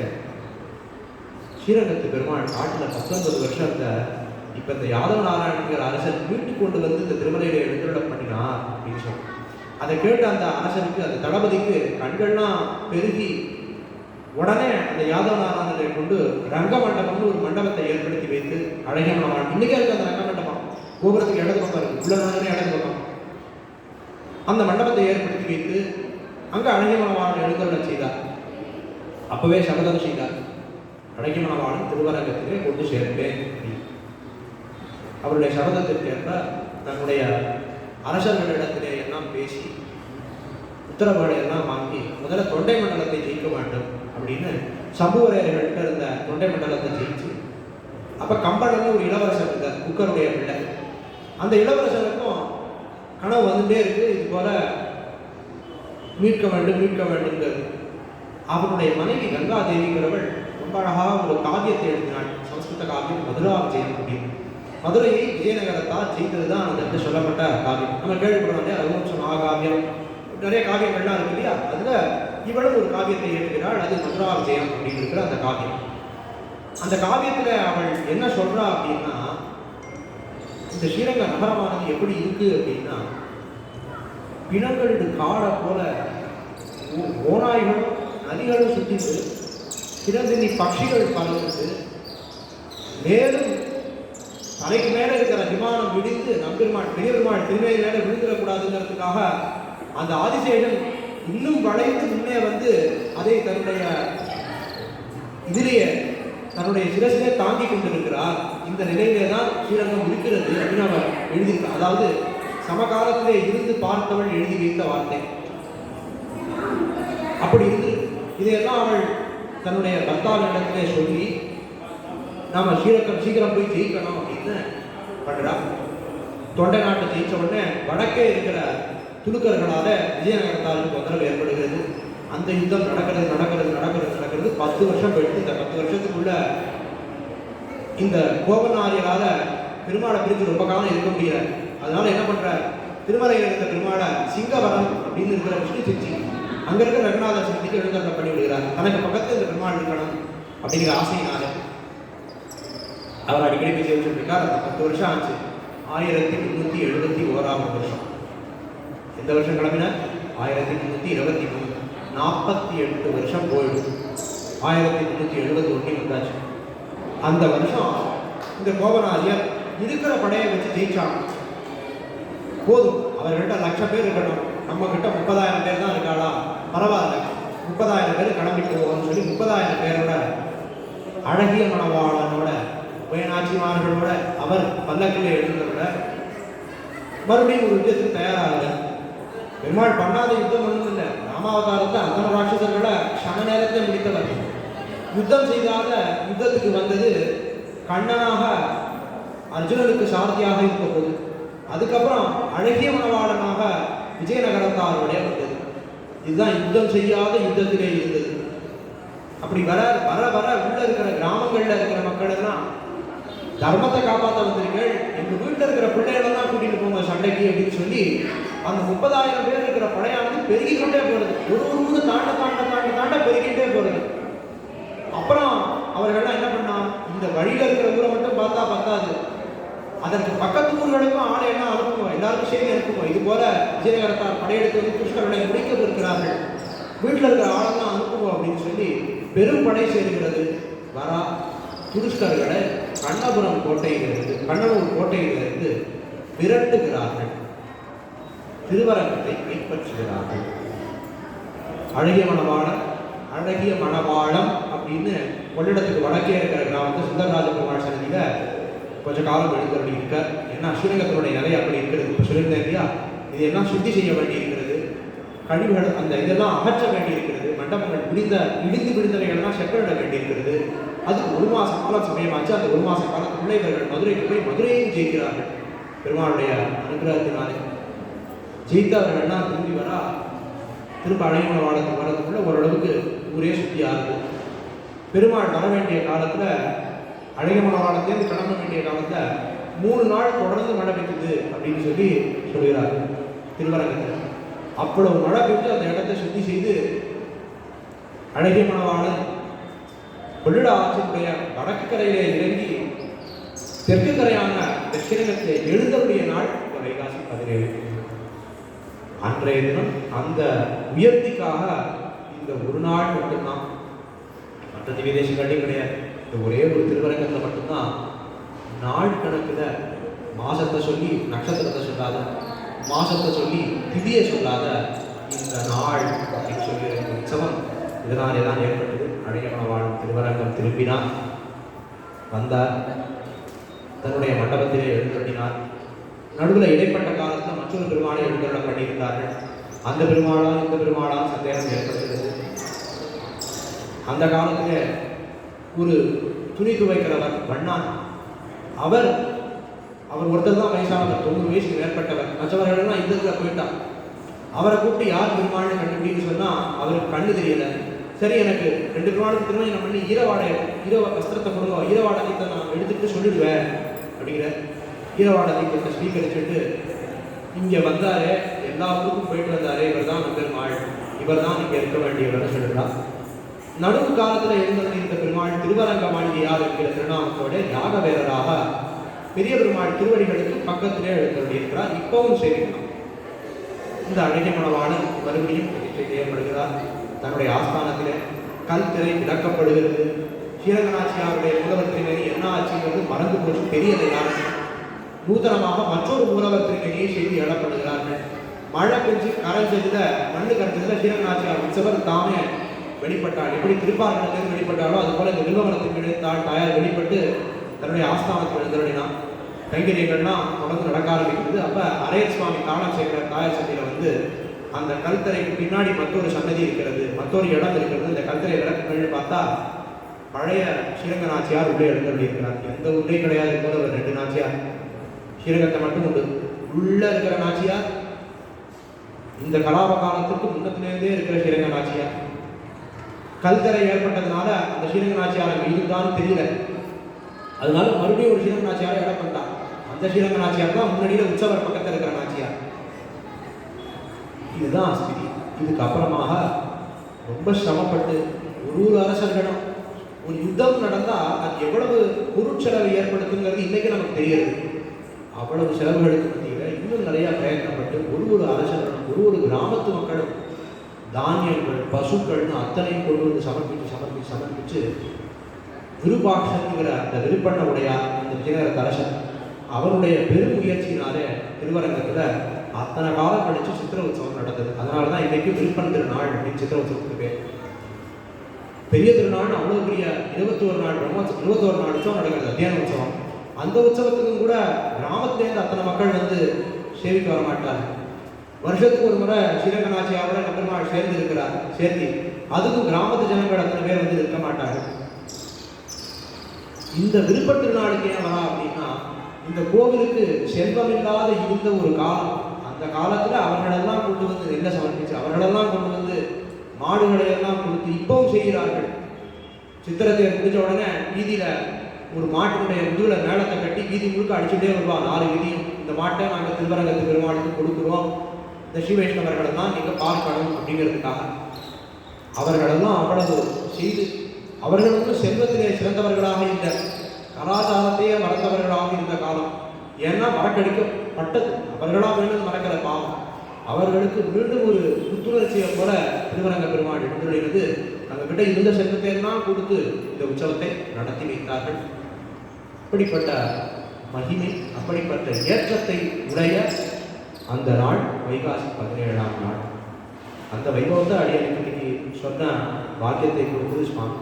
Speaker 1: ஸ்ரீரங்கத்து பெருமாள் காட்டில் 19 வருஷத்தை இப்போ இந்த யாதவ நாராயணங்கிற அரசர் வீட்டுக்கு கொண்டு வந்து இந்த திருமலையில எழுந்துருளம் பண்ணினார் அப்படின்னு சொல்லி அதை கேட்டு அந்த அரசருக்கு, அந்த தளபதிக்கு கண்கள்லாம் பெருகி உடனே அந்த யாதவ நாராயணனை கொண்டு ரங்க மண்டபம்னு ஒரு மண்டபத்தை ஏற்படுத்தி வைத்து அழகமணவாள் இன்னைக்கே இருக்கு. அந்த ரங்க மண்டபம் கோபுரத்துக்கு இடது பக்கம் இருக்கு, உள்ள இடது பக்கம். அந்த மண்டபத்தை ஏற்படுத்தி வைத்து அங்கே அழகமணவாளன் எழுந்தருளச் செய்தார். அப்பவே சபதம் செய்தார், அழகமணவாளன் திருவரங்கத்திலே கொண்டு சேர்ப்பேன். அவருடைய சபதத்திற்கேற்ப தன்னுடைய அரசர்களிடத்திலே எல்லாம் பேசி உத்தரவுகளை எல்லாம் வாங்கி முதல்ல தொண்டை மண்டலத்தை ஜெயிக்க வேண்டும் அப்படின்னு சம்புவரையர்கள்ட்ட இருந்த தொண்டை மண்டலத்தை ஜெயிச்சு, அப்ப கம்பளன்னு ஒரு இளவரசர் இருந்தார், குக்கருடைய பிள்ளை. அந்த இளவரசருக்கும் கனவு வந்துட்டே இருக்கு, இது போல மீட்க வேண்டும்ங்கிறது. அவருடைய மனைவி கங்காதேவிங்கிறவள் ரொம்ப அழகாக ஒரு காவியத்தை எழுதினாள், சமஸ்கிருத காவியம் மதுரா விஜயம் அப்படின்னு. மதுரையை விஜயநகரத்தால் ஜெயித்தது தான் அந்த இடத்துல சொல்லப்பட்ட காவியம். நம்ம கேள்விப்படுறோம் இல்லையா, ரகுவம்ச மகாகாவியம், நிறைய காவியங்கள்லாம் இருக்கு இல்லையா, அதுல இவளும் ஒரு காவியத்தை ஏற்றுகிறாள். அது மதுரா விஜயம் அப்படின்னு இருக்கிற அந்த காவியம். அந்த காவியத்துல அவள் என்ன சொல்றா அப்படின்னா, இந்த ஸ்ரீரங்க நகரமானது எப்படி இருக்கு அப்படின்னா, பிணங்களோட காடை போல ஓநாய்களும் நதிகளும் சுத்திட்டு சிறந்தினி பட்சிகள் பறந்து, மேலும் தலைக்கு மேல இருக்கிற விமானம் விழுந்து நம்பெருமாள் பெரியபெருமாள் திருமேனி மேல விழுந்துடக்கூடாதுங்கிறதுக்காக அந்த ஆதிசேஷன் இன்னும் வளைந்து முன்னே வந்து அதை தன்னுடைய இதிலேயே தன்னுடைய சிரசிலே தாங்கி கொண்டிருக்கிறார். இந்த நிலையிலே தான் ஸ்ரீரங்கம் இருக்கிறது அப்படின்னு அவர் எழுதியிருக்கார். அதாவது சமகாலத்திலே இருந்து பார்த்தவள் எழுதி வைத்த வார்த்தை அப்படி இருந்து இதையெல்லாம் அவள் தன்னுடைய பக்தாவிடத்திலே சொல்லி நாம சீக்கிரம் போய் ஜெயிக்கணும் அப்படின்னு பண்றா. தொண்டை நாட்டை ஜெயிச்ச உடனே வடக்கே இருக்கிற துலுக்கர்களால விஜயநகரத்தாருக்கு தொந்தரவு ஏற்படுகிறது. அந்த யுத்தம் நடக்கிறது 10 வருஷம் போயிட்டு, இந்த 10 வருஷத்துக்குள்ள இந்த கோபநாரியரால பெருமாளை பிரித்து ரொம்ப காலம் இருக்க முடியல. அதனால என்ன பண்ற, திருமலையில் இருந்த பெருமாளை சிங்கவரம் அப்படின்னு இருக்கிற விஷ்ணு சிச்சி அங்க இருக்கிற ரங்கநாத சித்திக்கு எழுந்தருளை பண்ணி விடுகிறார். தனக்கு பக்கத்தில் இந்த பெருமாள் இருக்கணும் அப்படிங்கிற ஆசையினால அவர் அடிக்கடி போய் சேவிச்சுட்டு இருக்கார். அந்த 10 வருஷம் ஆச்சு. 1371ஆம் வருஷம். எந்த வருஷம் கிளம்பினார்? 1323. 48 வருஷம் போயிடும். 1371 வந்தாச்சு. அந்த வருஷம் இந்த கோபநாரியர் இருக்கிற படையை வச்சு ஜெயிச்சாங்க. போதும், அவர்கிட்ட 1,00,000 பேர் இருக்கணும், நம்ம கிட்ட 30,000 பேர் தான் இருக்காளா, பரவாயில்ல 30,000 பேர் கிளம்பிட்டு போவோம்னு சொல்லி 30,000 பேரோட அழகிய மணவாளனோட உபயநாச்சிமார்களோட அவர் பல்லக்கில் எழுந்ததோட மறுபடியும் ஒரு யுத்தத்துக்கு தயாராகல. பெருமாள் பண்ணாத யுத்தம் ஒன்றும் இல்லை. ராமாவதாரத்தை அத்தனை ராட்சசர்களை க்ஷண நேரத்தை முடித்தவர். யுத்தம் செய்தாத யுத்தத்துக்கு வந்தது கண்ணனாக அர்ஜுனனுக்கு சாரதியாக இருக்க போது. அதுக்கப்புறம் அழகிய மணவாளனாக விஜயநகரத்தாருடைய வந்தது. இதுதான் யுத்தம் செய்யாத யுத்தத்திலே இருந்தது. அப்படி வர வர வர உள்ள இருக்கிற கிராமங்கள்ல இருக்கிற மக்கள் எல்லாம் தர்மத்தை காப்பாற்ற வந்திருக்கீர்கள், எங்க வீட்டில் இருக்கிற பிள்ளைகளெல்லாம் கூட்டிட்டு போங்க சண்டைக்கு அப்படின்னு சொல்லி அந்த 30,000 பேர் இருக்கிற படையானது பெருகிக்கொண்டே போறது. ஒரு ஊரு தாண்ட பெருகிட்டே போறது. அப்புறம் அவர்கள்லாம் என்ன பண்ணா, இந்த வழியில இருக்கிற ஊரை மட்டும் பார்த்தா பத்தாது, அதற்கு பக்கத்து ஊர்களுக்கும் ஆளை என்ன அனுப்புவோம், எல்லாருக்கும் செய்தி அனுப்புவோம். இது போல விஜயநகரத்தார் படையெடுத்து வந்து கிருஷ்ணர்களை முடிக்க இருக்கிறார்கள், வீட்டில் இருக்கிற ஆளெல்லாம் அனுப்புவோம் அப்படின்னு சொல்லி பெரும் படை சேர்கிறது. வரா துருஷ்கர்களை கண்ணபுரம் கோட்டையிலிருந்து, கண்ணனூர் கோட்டையிலிருந்து விரட்டுகிறார்கள். திருவரங்கத்தை கைப்பற்றுகிறார்கள். அழகிய மணவாளம் அப்படின்னு கொள்ளிடத்துக்கு வடக்கே இருக்கிற கிராமத்தை சுந்தரராஜ பெருமாள் சன்னதியில கொஞ்ச காலம் எழுந்தபடி இருக்க. ஏன்னா ஸ்ரீரங்கத்தினுடைய நிறைய அப்படி இருக்கிறது. இப்போ சொல்லியிருந்தேன் இல்லையா, இதெல்லாம் சுத்தி செய்ய வேண்டி இருக்கிறது, கழிவுகள் அந்த இதெல்லாம் அகற்ற வேண்டி இருக்கிறது, மண்டபங்கள் இடிந்து விழுந்தவைகள்லாம் செப்பனிட வேண்டி இருக்கிறது. அது 1 மாச காலம் சமயமாச்சு. அந்த 1 மாச காலத்துக்குள்ளே இவர்கள் மதுரைக்கு போய் மதுரையும் ஜெயிக்கிறார்கள். பெருமாளுடைய அனுகிரகத்தினாலே ஜெயித்தவர்கள்லாம் திரும்பி வரா. திரும்ப அழகிய மணவாளத்துக்கு வரதுக்குள்ள ஓரளவுக்கு ஊரே சுத்தியா இருக்கும். பெருமாள் வர வேண்டிய காலத்துல, அழகிய மணவாளத்திலேருந்து கிளம்ப வேண்டிய காலத்துல 3 நாள் தொடர்ந்து மழை பெய்யுது அப்படின்னு சொல்லி சொல்கிறார் திருவரங்கத்தில். அவ்வளவு மழை பெய்து அந்த இடத்தை சுத்தி செய்து அழகிய மணவாளன் கொள்ளிட ஆற்றினுடைய வடக்கு கரையிலே இறங்கி தெற்கு கரையான ஸ்ரீரங்கத்திலே எழுந்தவுடைய நாள் வைகாசி 17. அன்றைய தினம் அந்த உயர்த்திக்காக இந்த ஒரு நாள் மட்டும்தான், மற்ற திவ்ய தேசங்கள்லையும் கிடையாது. இந்த ஒரே ஒரு திருவரங்கத்தில் மட்டும்தான் நாள் கணக்கில் மாசத்தை சொல்லி நட்சத்திரத்தை சொல்லாத, மாசத்தை சொல்லி திதியை சொல்லாத இந்த நாள் அப்படின்னு சொல்லி உற்சவம் இதனாலே தான் ஏற்பட்டது. அழகிய மணவாளன் திருவரங்கம் திரும்பினார், வந்தார், தன்னுடைய மண்டபத்திலே எழுந்தருளினார். நடுவில் இடைப்பட்ட காலத்தில் மற்றொரு பெருமாளை எழுந்தருள பண்ணியிருந்தார்கள். அந்த பெருமாளால் இந்த பெருமாளால் சந்தேகம் ஏற்படுகிறது. அந்த காலத்திலே ஒரு துணி துவைக்கிறவர் வண்ணான், அவர் ஒருத்தர் தான் வயசானவர், 90 வயசுக்கு மேற்பட்டவர். மற்றவர்கள்லாம் யுத்தத்தில் போயிட்டார். அவரை கூப்பிட்டு யார் பெருமாள்னு கண்டுபிடின்னு சொன்னால் அவருக்கு கண்ணு தெரியல. சரி, எனக்கு 2 பெருமாளுக்கு திருமணம் பண்ணி ஈர வஸ்திரத்தை கொடுங்க, ஈர வாடகைத்தை நான் எடுத்துக்கிட்டு சொல்லிடுவேன் அப்படிங்கிற ஈரவாட தீபத்தை ஸ்வீகரிச்சுட்டு இங்கே வந்தாரே, எல்லா ஊருக்கும் போயிட்டு வந்தாரே, இவர் தான் பெருமாள், இவர் தான் இங்கே இருக்க வேண்டியவர்னு சொல்லிடலாம். நடுவு காலத்தில் எழுந்தவன் இந்த பெருமாள் திருவரங்க மாளிகையார் என்கிற திருநாமத்தோட யாக வேறராக பெரிய பெருமாள் திருவடிகளுக்கு பக்கத்திலே எழுந்திருக்கிறார். இப்பவும் சேவிக்கலாம். இந்த அழகிய மணவாளன் மறுபடியும் செய்யப்படுகிறார். தன்னுடைய ஆஸ்தானத்திலே கல் திரை விளக்கப்படுகிறது. ஸ்ரீரங்கநாச்சியாருடைய மூலவர் திருமேனி என்ன ஆச்சுங்கிறது மறந்து போச்சு, தெரியலை யாருக்கு. நூதனமாக மற்றொரு மூலவர் திருமேனியை செய்து எழப்படுகிறார்கள். மழை பெஞ்சு கரைஞ்சதுல மண்ணு கரைஞ்சதுல ஸ்ரீரங்கநாச்சியார் உற்சவர் தாமே வெளிப்பட்டாள். எப்படி திருப்பார்கடத்திலிருந்து வெளிப்பட்டாலோ அதுபோல இந்த வில்வவனத்திற்கு இணைத்தாள் தாயார் வெளிப்பட்டு தன்னுடைய ஆஸ்தானத்தில் எழுந்தருளினான். கைங்கரியங்கள்லாம் தொடர்ந்து நடக்க ஆரம்பிக்கிறது. அப்போ அரையர் சுவாமி தாளம் சேர்க்கிற தாயார் சந்தையில் வந்து அந்த கல்தரைக்கு பின்னாடி மற்றொரு சன்னதி இருக்கிறது, மற்றொரு இடம் இருக்கிறது. இந்த கல்தரை விளக்கு பார்த்தா பழைய ஸ்ரீரங்க நாச்சியார் உள்ளே எழுந்தருளி இருக்கிறார். எந்த உள்ளே கிடையாது போல ஒரு 2 நாச்சியார், ஸ்ரீரங்கத்தை மட்டும் உண்டு. உள்ள இருக்கிற நாச்சியார் இந்த கலாப காலத்துக்கு முன்னத்திலிருந்தே இருக்கிற ஸ்ரீரங்க நாச்சியார். கல்தரை ஏற்பட்டதுனால அந்த ஸ்ரீரங்க நாச்சியாரை இதுதான் தெரியல. அதனால மறுபடியும் ஒரு ஸ்ரீரங்க நாச்சியாரை இடம் பண்ணார். அந்த ஸ்ரீரங்க நாச்சியார் தான் முன்னாடியில் உற்சவர் பக்கத்தில் இருக்கிற நாச்சியார். இதுதான் ஸ்திதி. இதுக்கு அப்புறமாக ரொம்ப சிரமப்பட்டு ஒரு அரசர்களும் ஒரு யுத்தம் நடந்தால் அது எவ்வளவு பொருட்செலவு ஏற்படுத்துங்கிறது இன்னைக்கு நமக்கு தெரியாது. அவ்வளவு செலவுகளுக்கு மத்தியில் இன்னும் நிறைய பிரயத்தனப்பட்டு ஒரு அரசர்களும் ஒரு கிராமத்து மக்களும் தானியங்கள் பசுக்கள்னு அத்தனையும் கொண்டு வந்து சமர்ப்பிச்சு விருபாட்சங்கிற அந்த விருப்பண்ண உடையார் அந்த விஜயநகர அரசன் அவருடைய பெரும் முயற்சியினாலே திருவரங்கத்தில் அத்தனை காலம் கழிச்சு சித்திர உற்சவம் நடந்தது. அதனால தான் இன்னைக்கு விருப்பன் திருநாள் அப்படின்னு சித்திர உற்சவத்துக்கு பேர். பெரிய திருநாள் அவ்வளோ பெரிய 21 நாள் 21 நாள் உற்சவம் நடக்கிறது, அத்தியான உற்சவம். அந்த உற்சவத்துக்கும் கூட கிராமத்திலேருந்து அத்தனை மக்கள் வந்து சேவிக்க வர மாட்டார். வருஷத்துக்கு ஒரு முறை ஸ்ரீரங்க நாச்சியாரோட நம்பெருமாள் சேர்ந்து இருக்கிறார். சேர்த்தி அதுக்கும் கிராமத்து ஜனங்கள் அத்தனை பேர் வந்து இருக்க மாட்டாங்க. இந்த விருப்ப திருநாளுக்கு ஏன் வரா அப்படின்னா, இந்த கோவிலுக்கு செல்வம் இல்லாத இருந்த ஒரு காலம். அந்த காலத்துல அவர்களெல்லாம் கொண்டு வந்து நெல்லை சமர்ப்பிச்சு, அவர்களெல்லாம் கொண்டு வந்து மாடுகளை எல்லாம் கொடுத்து இப்பவும் செய்கிறார்கள். சித்திரத்தை முடிஞ்ச உடனே வீதியில ஒரு மாட்டினுடைய முதுகுல மேளத்தை கட்டி வீதி முழுக்க அடிச்சுட்டே வருவான் 4 வீதியும். இந்த மாட்டை நாங்கள் திருவரங்கத்து பெருமாளுக்கு கொடுக்குறோம், இந்த ஸ்ரீ வைஷ்ணவர்களை தான் நீங்கள் பார்க்கணும் அப்படிங்கிறதுக்காக. அவர்களெல்லாம் அவ்வளவு செய்து அவர்களுக்கு செல்வத்திலே சிறந்தவர்களாக இந்த கலாச்சாரத்தையே மறந்தவர்களாக இருந்த காலம். ஏன்னா மறக்கடிக்கப்பட்டது, அவர்களாக மீண்டும் மறக்கிற பாவம். அவர்களுக்கு மீண்டும் ஒரு புத்துணர்ச்சியை போல திருவரங்க பெருமாள் எழுந்துள்ளது. நம்ம கிட்ட இருந்த செல்வத்தையெல்லாம் கொடுத்து இந்த உற்சவத்தை நடத்தி வைத்தார்கள். அப்படிப்பட்ட மகிமை, அப்படிப்பட்ட ஏற்றத்தை உடைய அந்த நாள் வைகாசி 17ஆம் நாள். அந்த வைபவத்தை அடியனுக்கு சொன்ன வாக்கியத்தை கொடுத்தது சுவாமி.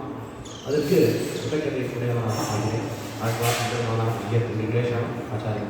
Speaker 1: அதற்கு சுபக்கதை உடையவனாக ஆகிறேன். ஆழ்வார் ஆச்சாரிய